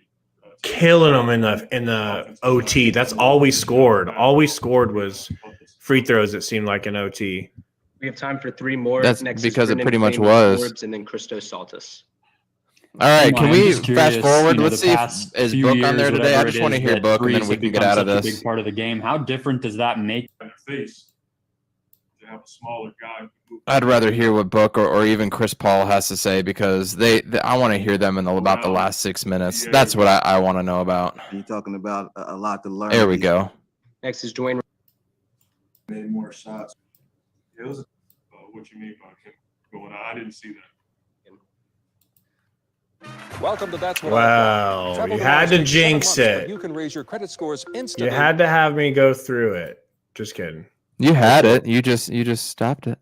Killing them in the OT. That's all we scored. All we scored was free throws, it seemed like, in OT. We have time for 3 more. That's Next because it Brendan pretty much Flame was. Forbes, and then Christos Saltis. All right, can I'm we just curious, fast forward? you know, Let's the see past if is few Book on years, there today. I whatever just it want to is, hear that Book, and threes then we have can get become out of such a this. big part of the game. How different does that make? In their face to have a smaller guy. I'd rather hear what Book or even Chris Paul has to say, because I want to hear them about the last 6 minutes. That's what I want to know about. You're talking about a lot to learn. There we go. Next is Dwayne. Made more shots. It was what you mean by him going out. I didn't see that. Welcome to That's What Wow. Travel You to had Mars to takes 7 jinx months, but it. You can raise your credit scores You instantly. had to have me go through it. Just kidding. You had it. You just stopped it.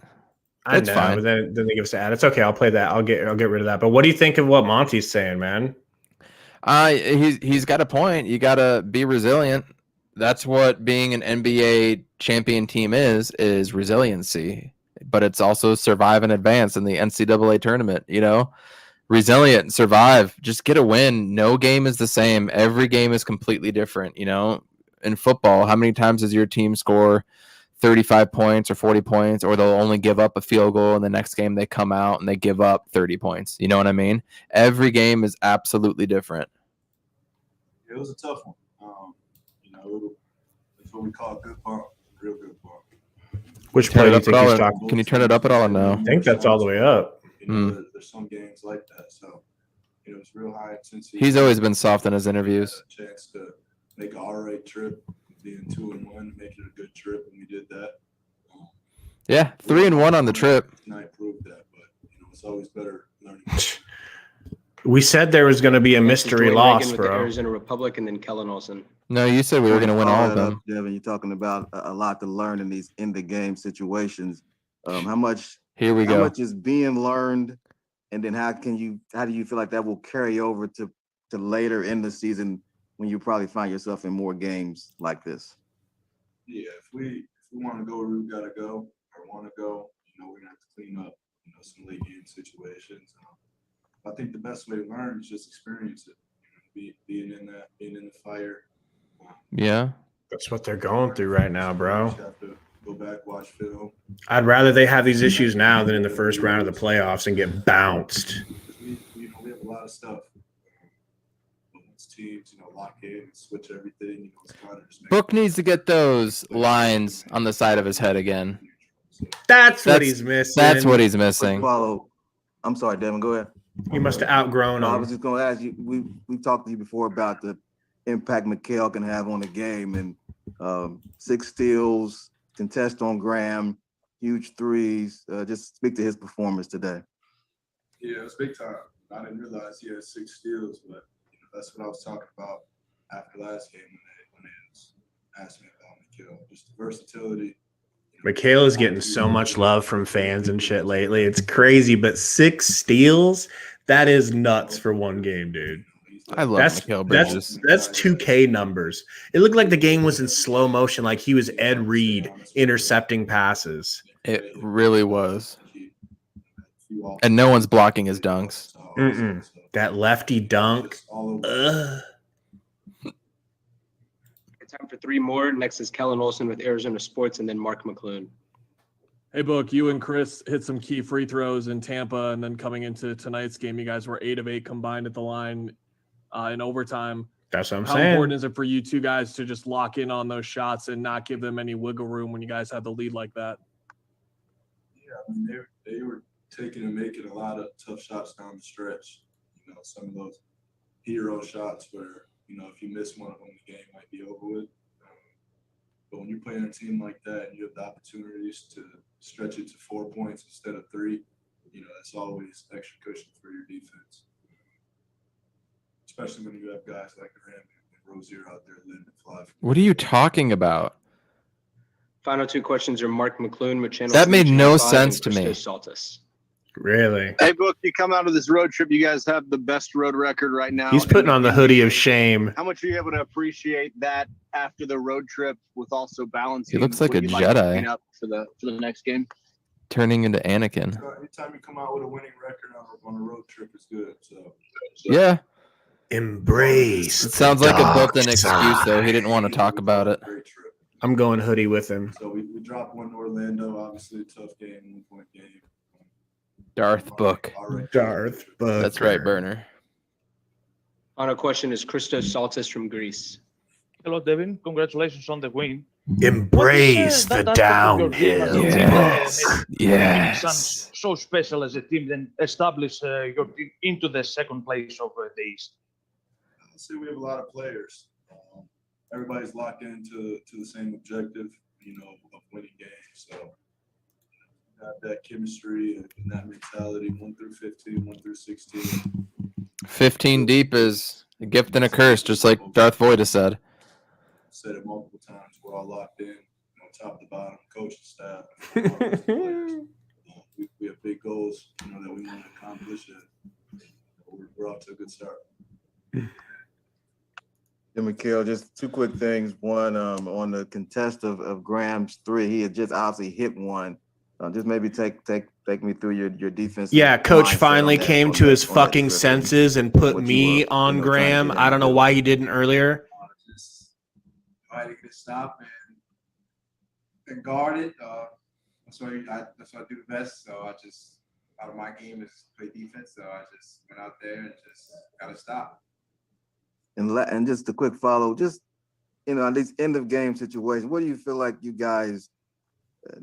I It's know, fine. but then they give us an ad. It's okay. I'll play that. I'll get rid of that. But what do you think of what Monty's saying, man? He's got a point. You got to be resilient. That's what being an NBA champion team is resiliency. But it's also survive and advance in the NCAA tournament, Resilient, survive, just get a win. No game is the same. Every game is completely different, In football, how many times does your team score 35 points or 40 points, or they'll only give up a field goal, and the next game they come out and they give up 30 points? You know what I mean? Every game is absolutely different. It was a tough one. That's what we call a good bump, real good bump. Which play do you think he's talking? Can you turn it up at all or no? I think that's all the way up. There's some games like that, so it's real high intensity. He's always been soft in his interviews. Chance to make an all-right trip, being 2-1, make it a good trip, and we did that. Yeah, 3-1 on the trip. Tonight proved that, but it's always better learning. We said there was going to be a Next is mystery Dwayne loss, Reagan with the bro. Arizona Republic, and then Kellen Olson. No, you said we were going to win all of them. Devin, you're talking about a lot to learn in these in-the-game situations. How much? Here we How go. much is being learned, and then how do you feel like that will carry over to later in the season when you probably find yourself in more games like this? Yeah, if we want to go where we gotta go or want to go, we're gonna have to clean up, some late game situations. I think the best way to learn is just experience it. Being in the fire. Yeah. That's what they're going through right now, bro. Just have to go back, watch film. I'd rather they have these issues now than in the first round of the playoffs and get bounced. We have a lot of stuff. Once teams, lock in and switch everything, it's kind of just Book needs to get those lines on the side of his head again. That's what he's missing. That's what he's missing. Follow. I'm sorry, Devin. Go ahead. You must have outgrown No, I him. was just going to ask you. We talked to you before about the impact Mikal can have on the game, and 6 steals, contest on Graham, huge threes. Just speak to his performance today. Yeah, it was big time. I didn't realize he had 6 steals, but that's what I was talking about after last game when they was asking me about Mikal. Just the versatility. Mikal is getting so much love from fans and shit lately. It's crazy, but 6 steals, that is nuts for one game, dude. I love Mikal Bridges. That's 2K numbers. It looked like the game was in slow motion, like he was Ed Reed intercepting passes. It really was. And no one's blocking his dunks. That lefty dunk. Ugh. Time for 3 more. Next is Kellen Olson with Arizona Sports, and then Mark McClune. Hey, Book, you and Chris hit some key free throws in Tampa, and then coming into tonight's game, you guys were 8 of 8 combined at the line in overtime. That's what I'm How saying. important is it for you two guys to just lock in on those shots and not give them any wiggle room when you guys have the lead like that? Yeah, I mean, they were taking and making a lot of tough shots down the stretch. Some of those hero shots where, you know, if you miss one of them, the game might be over with. But when you're playing a team like that and you have the opportunities to stretch it to 4 points instead of 3, you know, that's always extra cushion for your defense. Especially when you have guys like Graham and Rozier out there letting it fly. What are you talking about? Final 2 questions are Mark McClune with Channel That made 3, no Channel 5, sense and to me. Christos Saltis. Really? Hey, Book, you come out of this road trip. You guys have the best road record right now. He's putting on the hoodie of shame. How much are you able to appreciate that after the road trip with also balancing? He looks like what a you'd to Jedi. clean up for the next game? Turning into Anakin. So anytime you come out with a winning record on a road trip, it's good. So Yeah. Embrace. It sounds like a built-in excuse, though. He didn't want to talk about it. great trip. I'm going hoodie with him. So we dropped one to Orlando, obviously a tough game, 1-point game. Darth Book. Darth Book. That's right, Burner. Final question is Christos Saltis from Greece. Hello, Devin. Congratulations on the win. Embrace the downhill. Yes. So special as a team, then establish your team into the second place of the East. I'll say we have a lot of players. Everybody's locked into the same objective, you know, of winning games. So got that chemistry and that mentality, 1 through 15, 1 through 16. 15 deep is a gift and a curse, just like Darth Vader said. Said it multiple times. We're all locked in, you know, top to bottom, coaching staff. We have big goals, you know, that we want to accomplish, and we're off to a good start. Yeah, Mikhail, just 2 quick things. One, on the contest of Graham's 3, he had just obviously hit one. Just maybe take me through your defense. Yeah, coach mindset finally on that- came on to that- his on that fucking trip. senses and put What you me were, on you know, trying to Graham. get I don't know him to why he didn't earlier. Just try to get it stopped and guard it. That's what I do the best. So I just, out of my game is play defense. So I just went out there and just got to stop. And just a quick follow, just, you know, on these end of game situations, what do you feel like you guys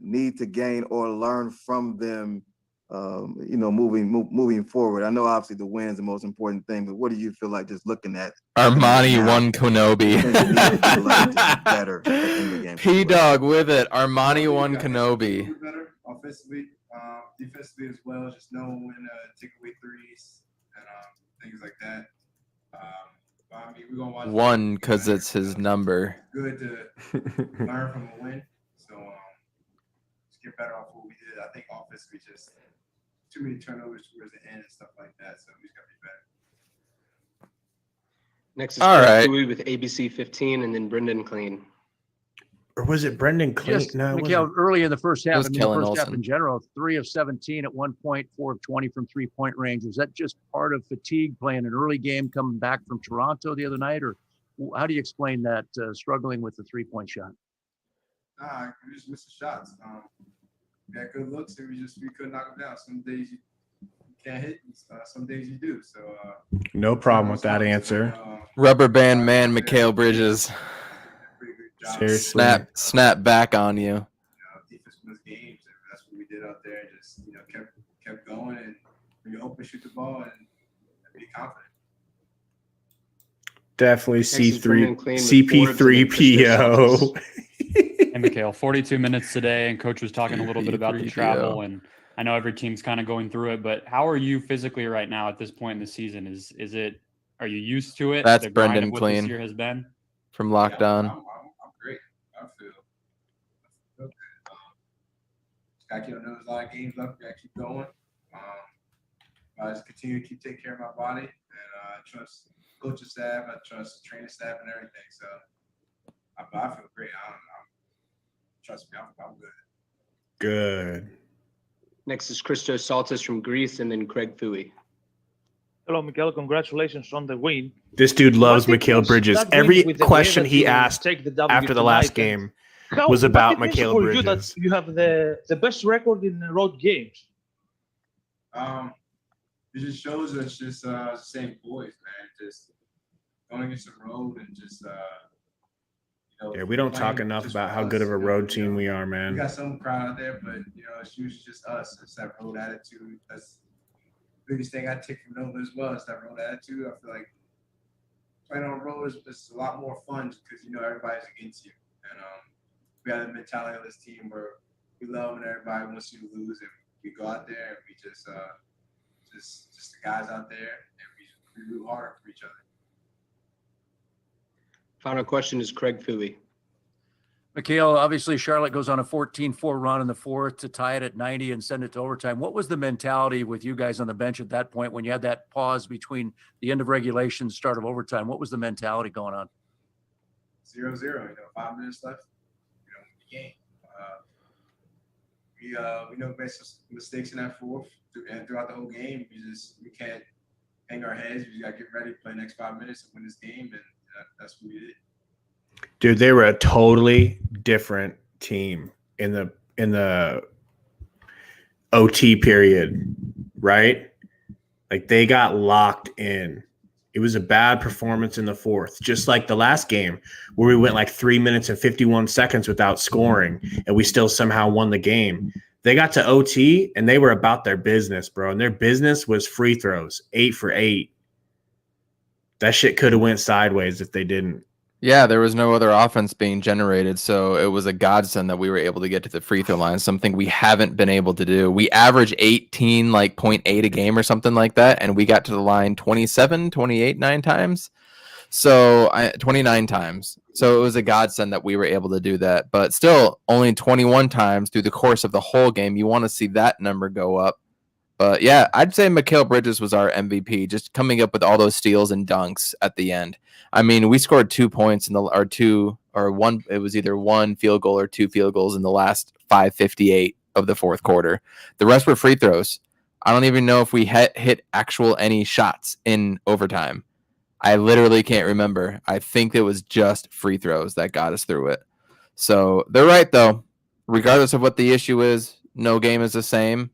need to gain or learn from them, you know, moving forward? I know obviously the win's the most important thing, but what do you feel like just looking at Armani won Kenobi. better in the game? P-Dog with it. Armani won Kenobi. Better offensively, defensively as well. Just know when to take away threes and things like that. But I mean, we're gonna watch. One, because it's his number. Good to learn from a win. So just get better off what we did. I think offensively just too many turnovers towards the end and stuff like that. So we just gotta be better. Next is All Craig right. Fouie with ABC 15, and then Brendan Clean. Or was it Brendan Clean? Just, No, it Mikhail, wasn't. early in the first half, was I mean, Kellen the first half Olsen. in general, 3 of 17 at 1 point, 4 of 20 from 3-point range. Is that just part of fatigue playing an early game coming back from Toronto the other night? Or how do you explain that struggling with the 3-point shot? Nah, we just missed the shots. We had good looks and we couldn't knock them down. Some days you can't hit, some days you do. So No problem with that answer. Rubber band man, Mikhail Bridges. pretty good job. Seriously. Snap back on you. You know, defense wins games, and that's what we did out there. Just, you know, kept going, and when you open, shoot the ball, and be confident. Definitely Next is Brendan C3 Clean with CP3PO. Hey, Mikhail, 42 minutes today, and Coach was talking a little bit about the travel, and I know every team's kind of going through it, but how are you physically right now at this point in the season? Is it, are you used to it? That's The grind of Brendan what Clean. This year has been? From Lockdown. I'm great. I feel good. Got to know there's a lot of games left. Got to keep going. I just continue to keep taking care of my body, and I trust coaching staff. I trust training staff and everything. So I feel great. Trust me, I'm good. Good. Next is Christos Saltis from Greece, and then Craig Fouie. Hello, Miguel. Congratulations on the win. This dude loves What Mikhail difference Bridges. that win Every with the way question that he you asked take the W after the last tonight, game How- was what about it means Mikhail for you Bridges. that you have the best record in road games. It just shows us just the same boys, man. Just going against the road and just Yeah, we don't talk enough about how good of a road team we are, We man. got some crowd out there, but it's usually just us. It's that road attitude. That's the biggest thing I take from Nova as well. It's that road attitude. I feel like playing on the road is a lot more fun because you know everybody's against you, and we have the mentality of this team where we love and everybody wants you to lose, and we go out there and we just the guys out there, and we root hard for each other. Final question is Craig Fouie. Mikhail, obviously Charlotte goes on a 14-4 run in the fourth to tie it at 90 and send it to overtime. What was the mentality with you guys on the bench at that point when you had that pause between the end of regulation and start of overtime? What was the mentality going on? 0-0, 5 minutes left, the game. We know we made some mistakes in that fourth, and throughout the whole game, we can't hang our heads. We just got to get ready, play the next 5 minutes, and win this game, and that's what we did. Dude, they were a totally different team in the OT period, right? Like they got locked in. It was a bad performance in the fourth, just like the last game where we went like 3 minutes and 51 seconds without scoring and we still somehow won the game. They got to OT and they were about their business, bro. And their business was free throws, 8 for 8. That shit could have went sideways if they didn't. Yeah, there was no other offense being generated, so it was a godsend that we were able to get to the free throw line, something we haven't been able to do. We average 18, like 0.8 a game or something like that, and we got to the line 27, 28, 9 times. So 29 times. So it was a godsend that we were able to do that, but still only 21 times through the course of the whole game. You want to see that number go up. But yeah, I'd say Mikal Bridges was our MVP, just coming up with all those steals and dunks at the end. I mean, we scored 2 points in one. It was either 1 field goal or 2 field goals in the last 5:58 of the fourth quarter. The rest were free throws. I don't even know if we hit actual any shots in overtime. I literally can't remember. I think it was just free throws that got us through it. So they're right, though. Regardless of what the issue is, no game is the same.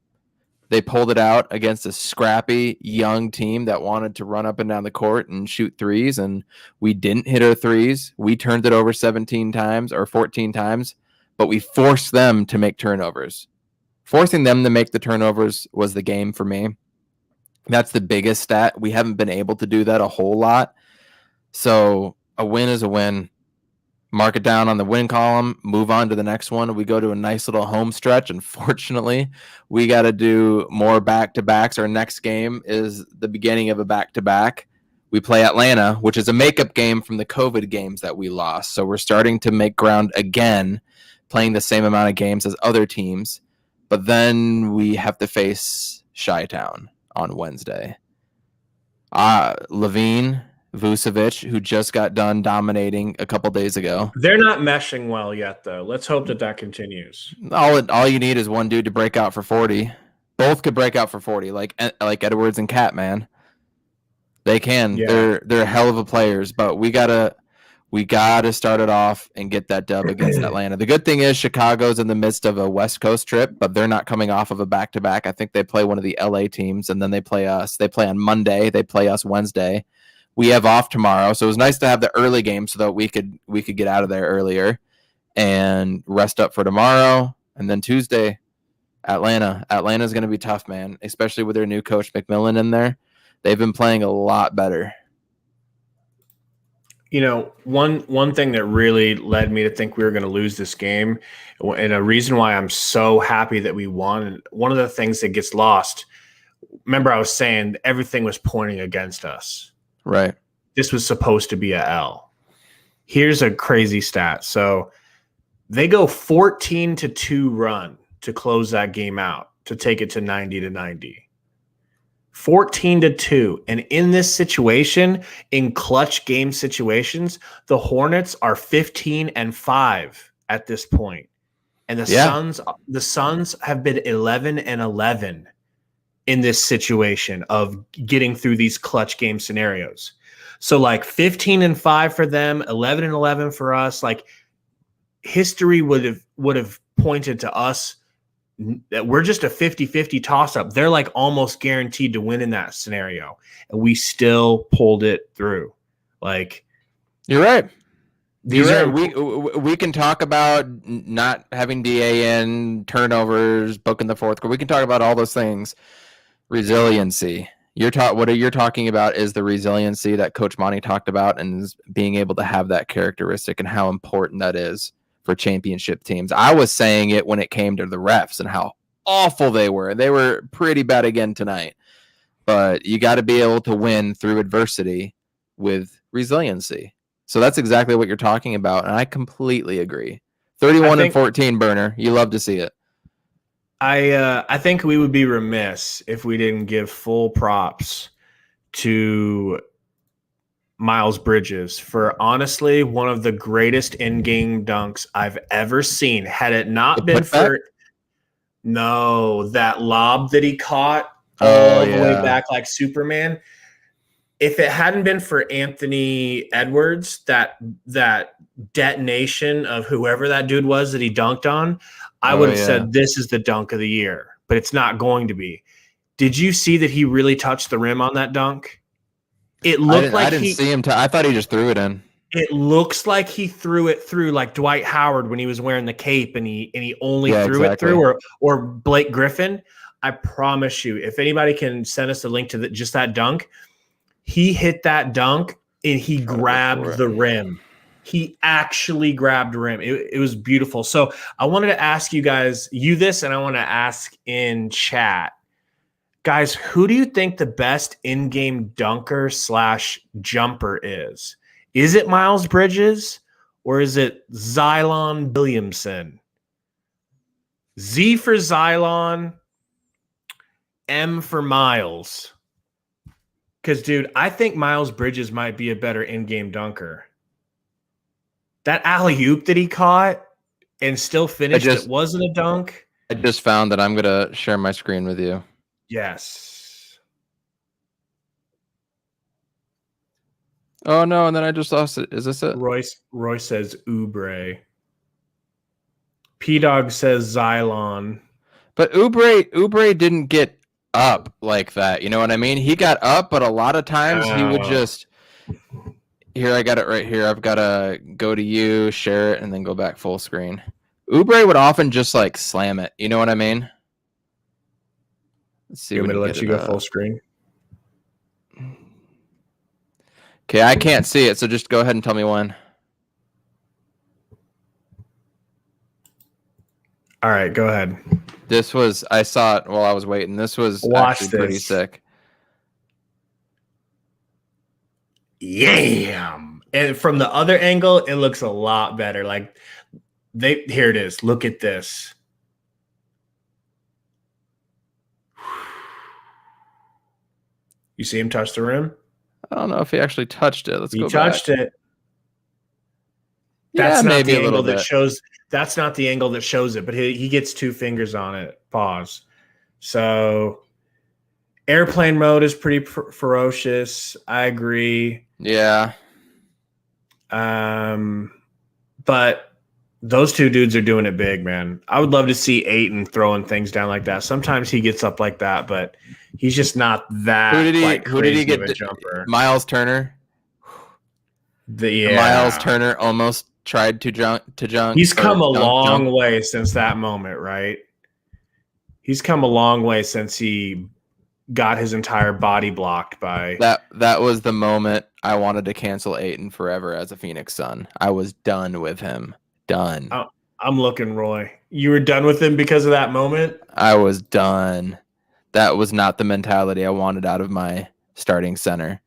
They pulled it out against a scrappy young team that wanted to run up and down the court and shoot threes, and we didn't hit our threes. We turned it over 17 times or 14 times, but we forced them to make turnovers. Forcing them to make the turnovers was the game for me. That's the biggest stat. We haven't been able to do that a whole lot. So a win is a win. Mark it down on the win column, move on to the next one. We go to a nice little home stretch. Unfortunately, we got to do more back-to-backs. Our next game is the beginning of a back-to-back. We play Atlanta, which is a makeup game from the COVID games that we lost. So we're starting to make ground again, playing the same amount of games as other teams. But then we have to face Chi-Town on Wednesday. Levine, Vucevic, who just got done dominating a couple days ago. They're not meshing well yet, though. Let's hope that continues. All you need is one dude to break out for 40. Both could break out for 40, like Edwards and Cat, man. They can. Yeah. They're hell of a players, but we gotta start it off and get that dub against Atlanta. The good thing is Chicago's in the midst of a West Coast trip, but they're not coming off of a back-to-back. I think they play one of the LA teams, and then they play us. They play on Monday. They play us Wednesday. We have off tomorrow, so it was nice to have the early game so that we could get out of there earlier and rest up for tomorrow. And then Tuesday, Atlanta. Atlanta's going to be tough, man, especially with their new coach McMillan in there. They've been playing a lot better. You know, one thing that really led me to think we were going to lose this game, and a reason why I'm so happy that we won, one of the things that gets lost, remember I was saying everything was pointing against us. Right. This was supposed to be a L. Here's a crazy stat. So they go 14-2 run to close that game out, to take it to 90-90. 14-2. And in this situation, in clutch game situations, the Hornets are 15-5 at this point. And the Suns have been 11-11 in this situation of getting through these clutch game scenarios. So like 15-5 for them, 11-11 for us. Like history would have pointed to us that we're just a 50-50 toss-up. They're like almost guaranteed to win in that scenario. And we still pulled it through. Like, you're right. We can talk about not having DA in, turnovers, booking the fourth quarter. We can talk about all those things. Resiliency. What you're talking about is the resiliency that Coach Monty talked about, and is being able to have that characteristic and how important that is for championship teams. I was saying it when it came to the refs and how awful they were. They were pretty bad again tonight. But you got to be able to win through adversity with resiliency. So that's exactly what you're talking about, and I completely agree. 31-14, Burner. You love to see it. I think we would be remiss if we didn't give full props to Miles Bridges for honestly one of the greatest in-game dunks I've ever seen. Had it not been for that lob that he caught all the way back like Superman. If it hadn't been for Anthony Edwards, that detonation of whoever that dude was that he dunked on, I would have said this is the dunk of the year, but it's not going to be. Did you see that he really touched the rim on that dunk? It looked like I didn't see him. I thought he just threw it in. It looks like he threw it through like Dwight Howard when he was wearing the cape and he only threw it through, or Blake Griffin. I promise you, if anybody can send us a link to just that dunk, he hit that dunk and he grabbed the rim. He actually grabbed rim. It was beautiful. So I wanted to ask you guys, this, and I want to ask in chat, guys, who do you think the best in-game dunker / jumper is? Is it Miles Bridges or is it Xylon Williamson? Z for Xylon, M for Miles. Because, dude, I think Miles Bridges might be a better in-game dunker. That alley-oop that he caught and still finished, it wasn't a dunk. I just found that I'm going to share my screen with you. Yes. Oh, no, and then I just lost it. Is this it? Roy says Oubre. P-Dog says Xylon. But Oubre didn't get up like that. You know what I mean? He got up, but a lot of times he would just... Here, I got it right here. I've got to go to you, share it, and then go back full screen. Oubre would often just like slam it. You know what I mean? Let's see. You want me to let you go full screen? Okay, I can't see it, so just go ahead and tell me when. All right, go ahead. I saw it while I was waiting. This was actually pretty sick. Yam! And from the other angle, it looks a lot better. Like here it is. Look at this. You see him touch the rim? I don't know if he actually touched it. He touched it. That's not the angle that shows. That's not the angle that shows it, but he gets 2 fingers on it. Pause. So airplane mode is pretty ferocious. I agree. Yeah. But those 2 dudes are doing it big, man. I would love to see Ayton throwing things down like that. Sometimes he gets up like that, but he's just not that. Who did he get? A jumper? Miles Turner. Miles Turner almost tried to junk. He's come a long way since that moment, right? He's come a long way since he got his entire body blocked by that was the moment I wanted to cancel Ayton forever as a Phoenix Sun. I was done with him. Done. I'm looking, Roy. You were done with him because of that moment? I was done. That was not the mentality I wanted out of my starting center.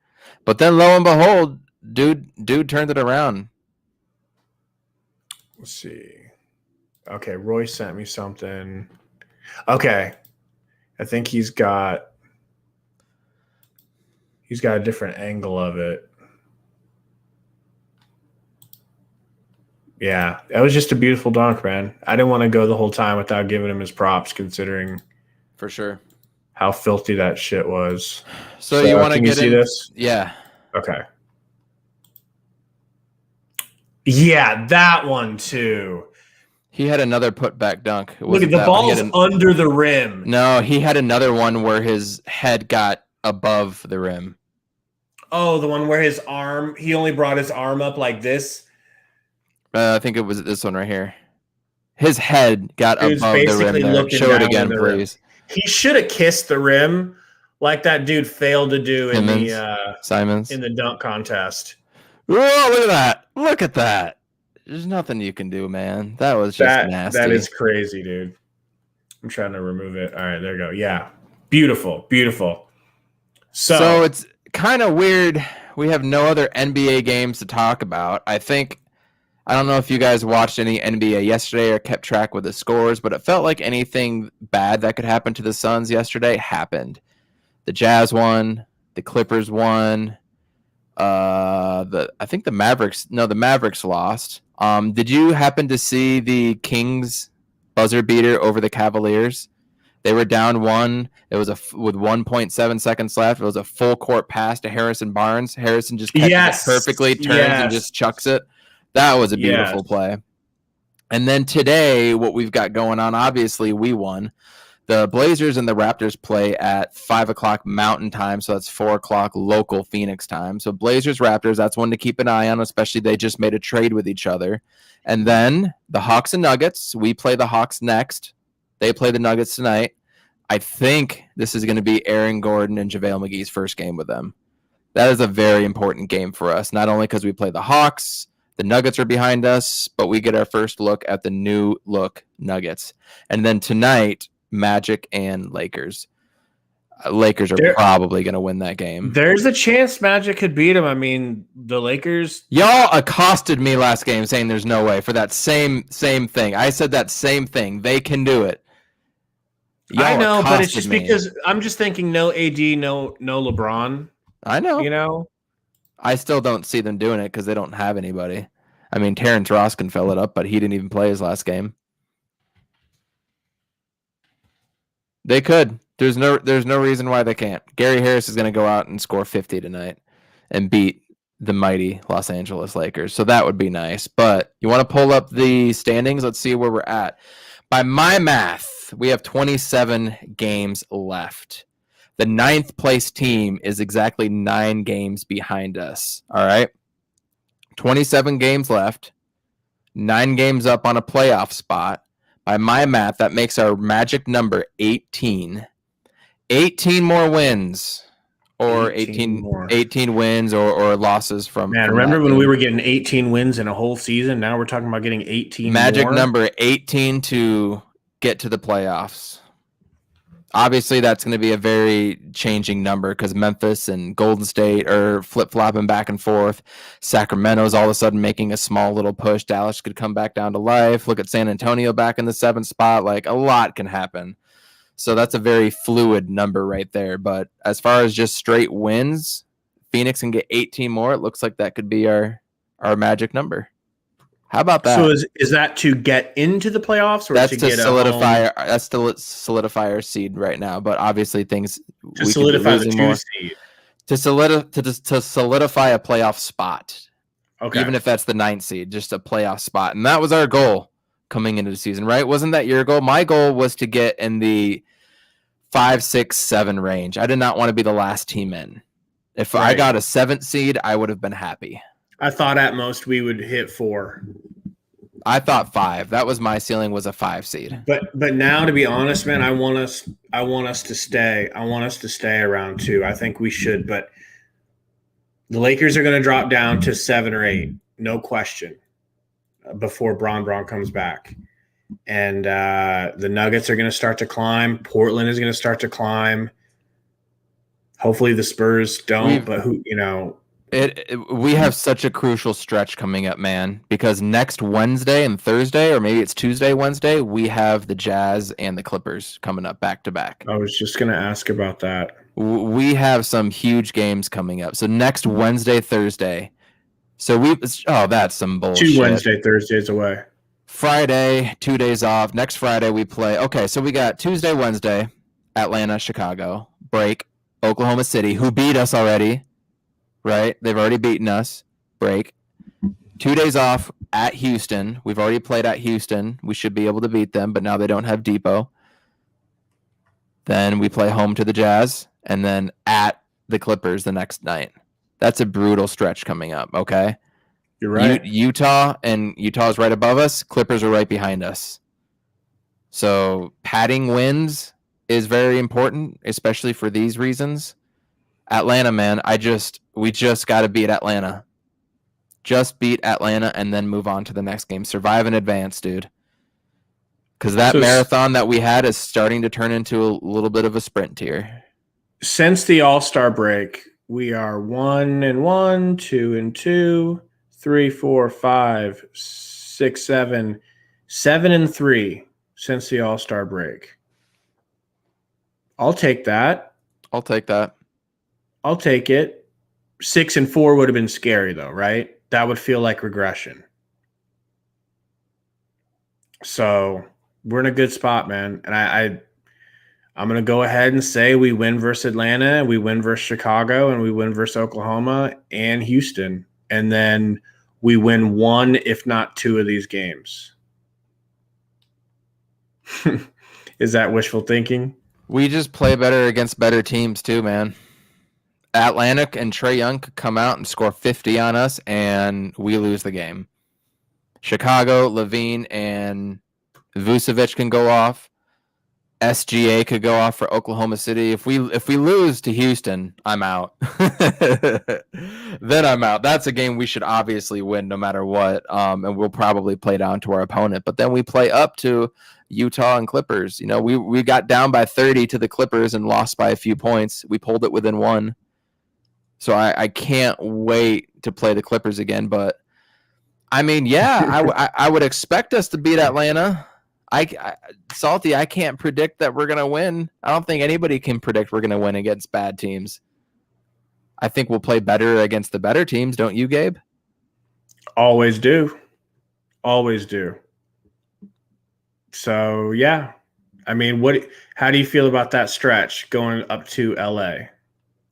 But then lo and behold, dude turned it around. Let's see. Okay, Roy sent me something. Okay. I think he's got a different angle of it. Yeah, that was just a beautiful dunk, man. I didn't want to go the whole time without giving him his props, considering for sure how filthy that shit was. So you want to get see this? Yeah. Okay. Yeah, that one too. He had another putback dunk. Look at the ball's under the rim. No, he had another one where his head got above the rim. Oh, the one where he only brought his arm up like this. I think it was this one right here. His head got above the rim there. Show it again, please. He should have kissed the rim like that dude failed to do in Simons in the dunk contest. Whoa, look at that. Look at that. There's nothing you can do, man. That was just nasty. That is crazy, dude. I'm trying to remove it. All right, there you go. Yeah. Beautiful. Beautiful. So it's kind of weird. We have no other NBA games to talk about. I don't know if you guys watched any NBA yesterday or kept track with the scores, but it felt like anything bad that could happen to the Suns yesterday happened. The Jazz won. The Clippers won. I think the Mavericks lost. Did you happen to see the Kings buzzer beater over the Cavaliers? They were down 1. It was with 1.7 seconds left. It was a full court pass to Harrison Barnes. Harrison just catches it perfectly, turns and just chucks it. That was a beautiful play. And then today, what we've got going on, obviously we won. The Blazers and the Raptors play at 5 o'clock Mountain Time, so that's 4 o'clock local Phoenix time. So Blazers, Raptors, that's one to keep an eye on, especially they just made a trade with each other. And then the Hawks and Nuggets, we play the Hawks next. They play the Nuggets tonight. I think this is going to be Aaron Gordon and JaVale McGee's first game with them. That is a very important game for us, not only because we play the Hawks, the Nuggets are behind us, but we get our first look at the new look Nuggets. And then tonight, Magic and Lakers. Lakers are probably going to win that game. There's a chance Magic could beat them. I mean, the Lakers. Y'all accosted me last game saying there's no way for that same thing. I said that same thing. They can do it. I know, but it's just because I'm just thinking no AD, no LeBron. I know. You know? I still don't see them doing it because they don't have anybody. I mean, Terrence Ross can fill it up, but he didn't even play his last game. They could. There's no reason why they can't. Gary Harris is going to go out and score 50 tonight and beat the mighty Los Angeles Lakers. So that would be nice. But you want to pull up the standings? Let's see where we're at. By my math, we have 27 games left. The 9th place team is exactly 9 games behind us. All right. 27 games left. 9 games up on a playoff spot. By my math, that makes our magic number 18. 18 more wins, or 18 wins or losses from. Man, remember when we were getting 18 wins in a whole season? Now we're talking about getting 18 magic more? Number 18 to get to the playoffs. Obviously, that's going to be a very changing number because Memphis and Golden State are flip-flopping back and forth. Sacramento's all of a sudden making a small little push. Dallas could come back down to life. Look at San Antonio back in the 7th spot. Like, a lot can happen. So that's a very fluid number right there. But as far as just straight wins, Phoenix can get 18 more. It looks like that could be our magic number. How about that? So is that to get into the playoffs, or that's to to get solidify? That's to solidify our seed right now. But obviously, things to solidify the 2 seed to solidify a playoff spot. Okay, even if that's the 9th seed, just a playoff spot, and that was our goal coming into the season, right? Wasn't that your goal? My goal was to get in the 5, 6, 7 range. I did not want to be the last team in. If I got a 7th seed, I would have been happy. I thought at most we would hit 4. I thought 5. That was my ceiling, was a 5 seed. But now, to be honest, man, I want us to stay. I want us to stay around 2. I think we should, but the Lakers are going to drop down to 7 or 8, no question, before Bron comes back. And the Nuggets are going to start to climb. Portland is going to start to climb. Hopefully the Spurs don't, but who, you know. We have such a crucial stretch coming up, man, because next Wednesday and Thursday, or maybe it's Tuesday, Wednesday, we have the Jazz and the Clippers coming up back to back. I was just going to ask about that. We have some huge games coming up. So next Wednesday, Thursday. So that's some bullshit. 2 Wednesday, Thursdays away. Friday, 2 days off. Next Friday we play. Okay, so we got Tuesday, Wednesday, Atlanta, Chicago, break, Oklahoma City, who beat us already. Right? They've already beaten us. Break. 2 days off at Houston. We've already played at Houston. We should be able to beat them, but now they don't have Depot. Then we play home to the Jazz, and then at the Clippers the next night. That's a brutal stretch coming up, okay? You're right. Utah's right above us. Clippers are right behind us. So padding wins is very important, especially for these reasons. Atlanta, man, we just got to beat Atlanta. Just beat Atlanta and then move on to the next game. Survive in advance, dude. Because that marathon that we had is starting to turn into a little bit of a sprint here. Since the All-Star break, we are 1-1, 2-2, 3, 4, 5, 6, 7, 7-3 since the All-Star break. I'll take that. I'll take that. I'll take it. 6-4 would have been scary, though, right? That would feel like regression. So we're in a good spot, man. And I'm going to go ahead and say we win versus Atlanta, we win versus Chicago, and we win versus Oklahoma and Houston. And then we win one, if not two, of these games. Is that wishful thinking? We just play better against better teams too, man. Atlanta and Trae Young could come out and score 50 on us, and we lose the game. Chicago, Levine, and Vucevic can go off. SGA could go off for Oklahoma City. If we lose to Houston, I'm out. Then I'm out. That's a game we should obviously win no matter what, and we'll probably play down to our opponent. But then we play up to Utah and Clippers. You know, we got down by 30 to the Clippers and lost by a few points. We pulled it within one. So I can't wait to play the Clippers again. But, I mean, yeah, I would expect us to beat Atlanta. Salty, I can't predict that we're going to win. I don't think anybody can predict we're going to win against bad teams. I think we'll play better against the better teams, don't you, Gabe? Always do. Always do. So, yeah. I mean, how do you feel about that stretch going up to LA?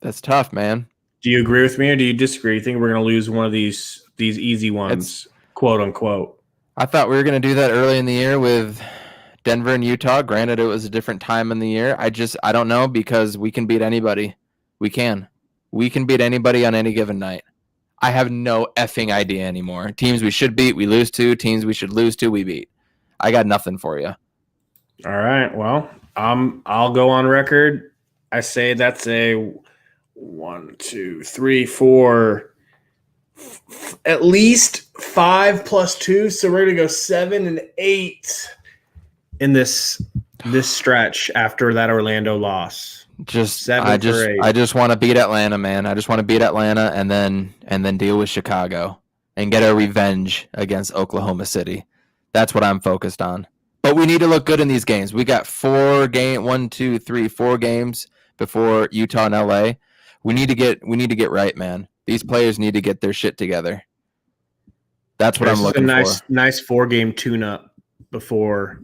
That's tough, man. Do you agree with me or do you disagree? You think we're going to lose one of these easy ones, quote unquote? I thought we were going to do that early in the year with Denver and Utah. Granted, it was a different time in the year. I don't know, because we can beat anybody. We can beat anybody on any given night. I have no effing idea anymore. Teams we should beat, we lose to. Teams we should lose to, we beat. I got nothing for you. All right. Well, I'll go on record. I say that's a 1, 2, 3, 4, at least 5 plus 2. So we're gonna go 7 and 8 in this stretch after that Orlando loss. I just want to beat Atlanta, man. I just want to beat Atlanta and then deal with Chicago and get our revenge against Oklahoma City. That's what I'm focused on. But we need to look good in these games. We got 4 games before Utah and LA. We need to get right, man. These players need to get their shit together. That's what I'm looking for. Nice 4-game tune-up before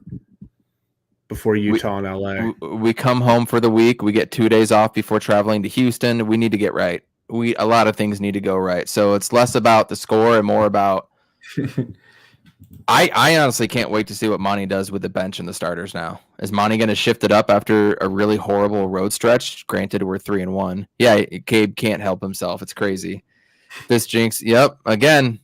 Utah and LA. We come home for the week. We get 2 days off before traveling to Houston. We need to get right. A lot of things need to go right. So it's less about the score and more about. I honestly can't wait to see what Monty does with the bench and the starters now. Is Monty going to shift it up after a really horrible road stretch? Granted, we're 3-1. Yeah, Gabe can't help himself. It's crazy. This jinx. Yep. Again,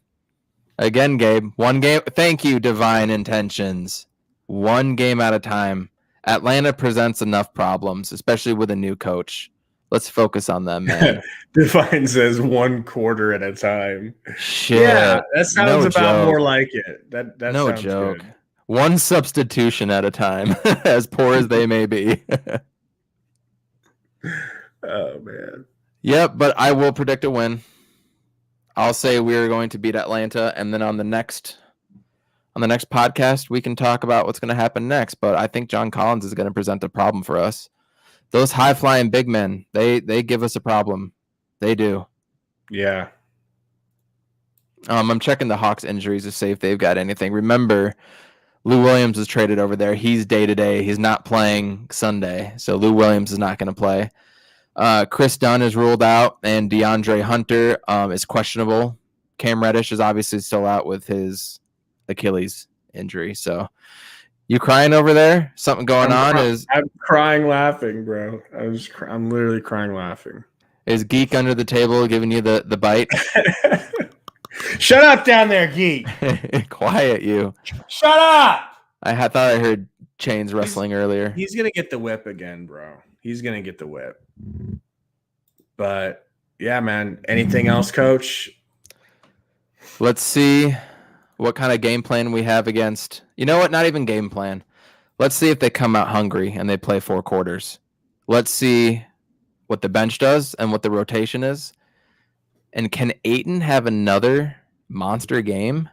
Gabe. 1 game. Thank you, Divine Intentions. 1 game at a time. Atlanta presents enough problems, especially with a new coach. Let's focus on them, man. Divine says 1 quarter at a time. Shit. Yeah, that sounds about more like it. That no sounds joke. Good. 1 substitution at a time, as poor as they may be. Oh, man. Yep, but I will predict a win. I'll say we're going to beat Atlanta, and then on the next podcast, we can talk about what's going to happen next. But I think John Collins is going to present a problem for us. Those high-flying big men, they give us a problem. They do. Yeah. I'm checking the Hawks injuries to see if they've got anything. Remember, Lou Williams is traded over there. He's day-to-day. He's not playing Sunday, so Lou Williams is not going to play. Chris Dunn is ruled out, and DeAndre Hunter is questionable. Cam Reddish is obviously still out with his Achilles injury. So, you crying over there? Something going on? I'm crying laughing, bro. I'm literally crying laughing. Is Geek under the table giving you the bite? Shut up down there, Geek. Quiet, you. Shut up. I thought I heard chains wrestling earlier. He's gonna get the whip again, bro. He's gonna get the whip. But yeah, man. Anything else, Coach? Let's see what kind of game plan we have against. You know what? Not even game plan. Let's see if they come out hungry and they play 4 quarters. Let's see what the bench does and what the rotation is. And can Ayton have another monster game?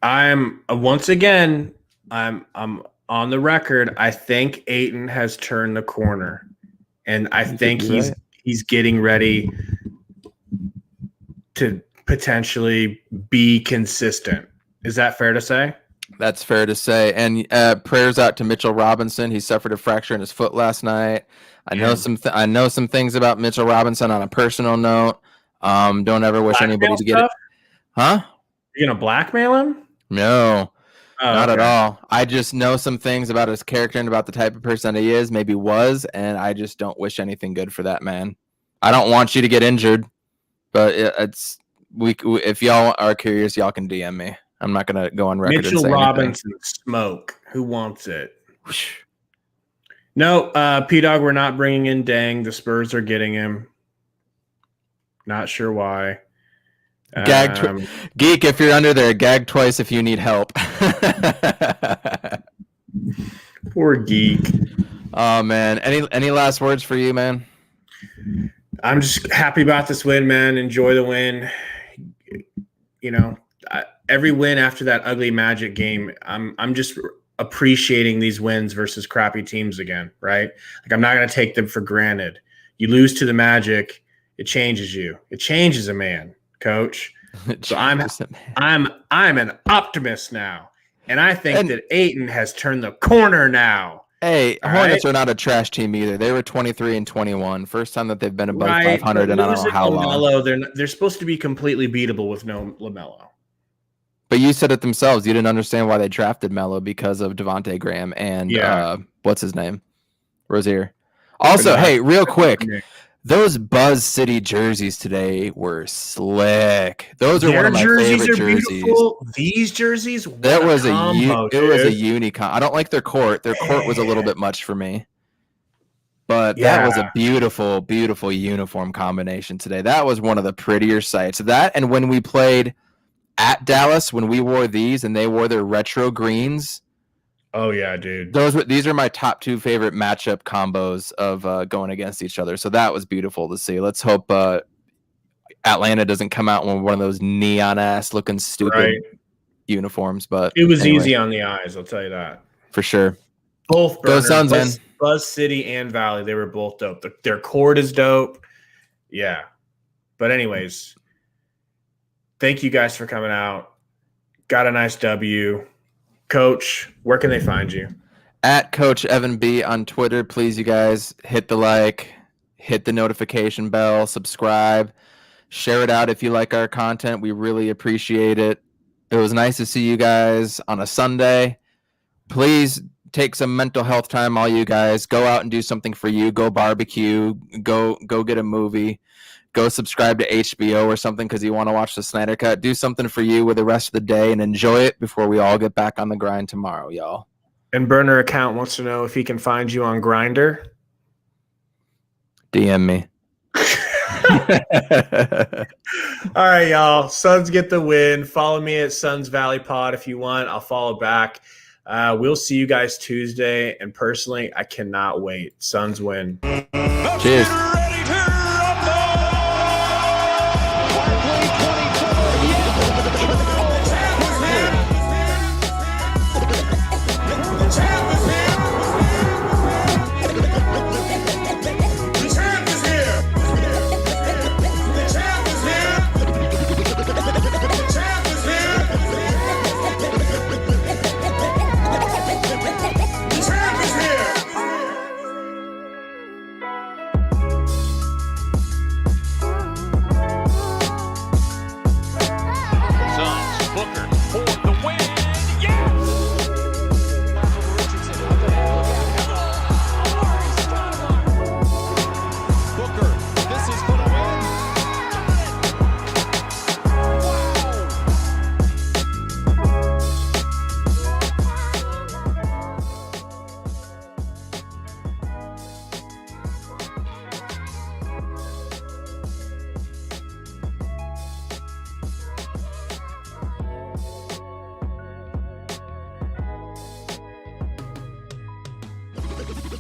I'm once again, I'm on the record. I think Ayton has turned the corner, and I think he's getting ready to potentially be consistent. Is that fair to say? That's fair to say. And prayers out to Mitchell Robinson. He suffered a fracture in his foot last night. I know some things about Mitchell Robinson on a personal note. Don't ever wish anybody to get it. Huh? You're gonna blackmail him? No, not at all. I just know some things about his character and about the type of person that he is, maybe was, and I just don't wish anything good for that man. I don't want you to get injured, but if y'all are curious, y'all can DM me. I'm not gonna go on record. Mitchell and say Robinson smoke. Who wants it? No, P-Dog, we're not bringing in Dang. The Spurs are getting him. Not sure why. Geek, if you're under there, gag twice if you need help. Poor Geek. Oh man, any last words for you, man? I'm just happy about this win, man. Enjoy the win. You know, every win after that ugly Magic game, I'm just appreciating these wins versus crappy teams again, right? Like I'm not going to take them for granted. You lose to the Magic, it changes you. It changes a man, Coach. So I'm an optimist now, and I think that Ayton has turned the corner now. Hey, Hornets are not a trash team either. They were 23-21, first time that they've been above 500, and I don't know how long. They're supposed to be completely beatable with no LaMelo. But you said it themselves. You didn't understand why they drafted Melo because of Devontae Graham and what's his name, Rozier. Also, hey, real quick. Those Buzz City jerseys today were slick. Those are one of my favorite jerseys. Beautiful. These jerseys, that was it was a unicorn. I don't like their court. Their court was a little bit much for me. But that was a beautiful, beautiful uniform combination today. That was one of the prettier sights. That and when we played at Dallas, when we wore these and they wore their retro greens. Oh yeah, dude. These are my top 2 favorite matchup combos of going against each other. So that was beautiful to see. Let's hope Atlanta doesn't come out with one of those neon ass looking stupid uniforms. But it was easy on the eyes, I'll tell you that. For sure. Both Go Suns, man. Buzz City and Valley, they were both dope. Their court is dope. Yeah. But anyways, thank you guys for coming out. Got a nice W. Coach, where can they find you? At Coach Evan B on Twitter. Please, you guys, hit the like, hit the notification bell, subscribe, share it out if you like our content. We really appreciate it. It was nice to see you guys on a Sunday. Please take some mental health time, all you guys. Go out and do something for you. Go barbecue. Go get a movie. Go subscribe to HBO or something because you want to watch the Snyder Cut. Do something for you with the rest of the day and enjoy it before we all get back on the grind tomorrow, y'all. And Burner Account wants to know if he can find you on Grindr. DM me. All right, y'all. Suns get the win. Follow me at Suns Valley Pod if you want. I'll follow back. We'll see you guys Tuesday. And personally, I cannot wait. Suns win. Cheers.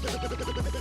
Thank you.